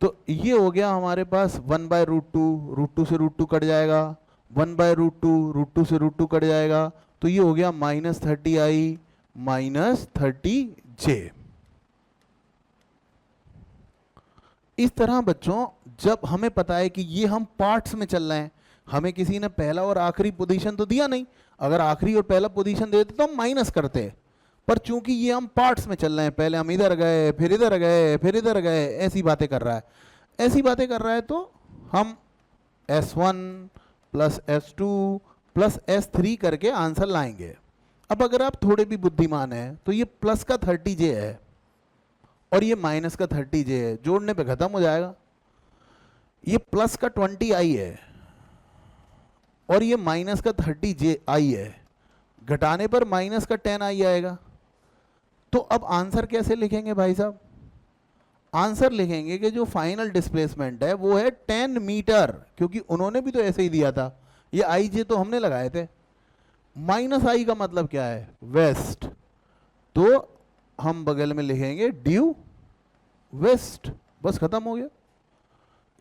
तो ये हो गया हमारे पास 1/√2, √2 से √2 कट जाएगा, 1/√2, √2 से √2 कट जाएगा, तो ये हो गया -30i -30j। इस तरह बच्चों, जब हमें पता है कि ये हम पार्ट्स में चल रहे हैं, हमें किसी ने पहला और आखिरी पोजीशन तो दिया नहीं, अगर आखिरी और पहला पोजीशन देते तो हम माइनस करते, पर चूंकि ये हम पार्ट्स में चल रहे हैं, पहले हम इधर गए, फिर इधर गए, फिर इधर गए, ऐसी बातें कर रहा है, ऐसी बातें कर रहा है, तो हम S1 plus S2 plus S3 करके आंसर लाएंगे। अब अगर आप थोड़े भी बुद्धिमान हैं तो ये प्लस का 30j है और ये माइनस का 30j है, जोड़ने पे खत्म हो जाएगा। ये प्लस का 20i है और ये माइनस का 30ji है, घटाने पर माइनस का 10i आएगा। तो अब आंसर कैसे लिखेंगे भाई साहब? आंसर लिखेंगे कि जो फाइनल डिस्प्लेसमेंट है वो है 10 मीटर, क्योंकि उन्होंने भी तो ऐसे ही दिया था, ये आई जे तो हमने लगाए थे। माइनस आई का मतलब क्या है? वेस्ट, तो हम बगल में लिखेंगे ड्यू वेस्ट, बस खत्म हो गया।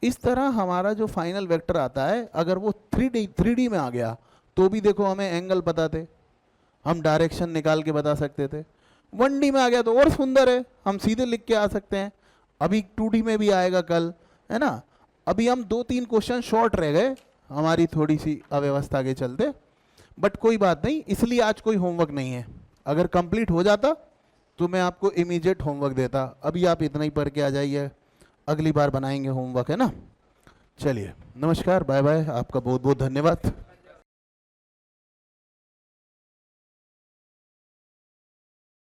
इस तरह हमारा जो फाइनल वेक्टर आता है, अगर वो 3D में आ गया तो भी देखो हमें एंगल पता थे, हम डायरेक्शन निकाल के बता सकते थे। 1D में आ गया तो और सुंदर है, हम सीधे लिख के आ सकते हैं। अभी 2D में भी आएगा कल, है ना। अभी हम 2-3 क्वेश्चन शॉर्ट रह गए हमारी थोड़ी सी अव्यवस्था के चलते, बट कोई बात नहीं, इसलिए आज कोई होमवर्क नहीं है। अगर कंप्लीट हो जाता तो मैं आपको इमीडिएट होमवर्क देता। अभी आप इतना ही पढ़ के आ जाइए, अगली बार बनाएंगे होमवर्क, है ना। चलिए, नमस्कार, बाय बाय, आपका बहुत बहुत धन्यवाद।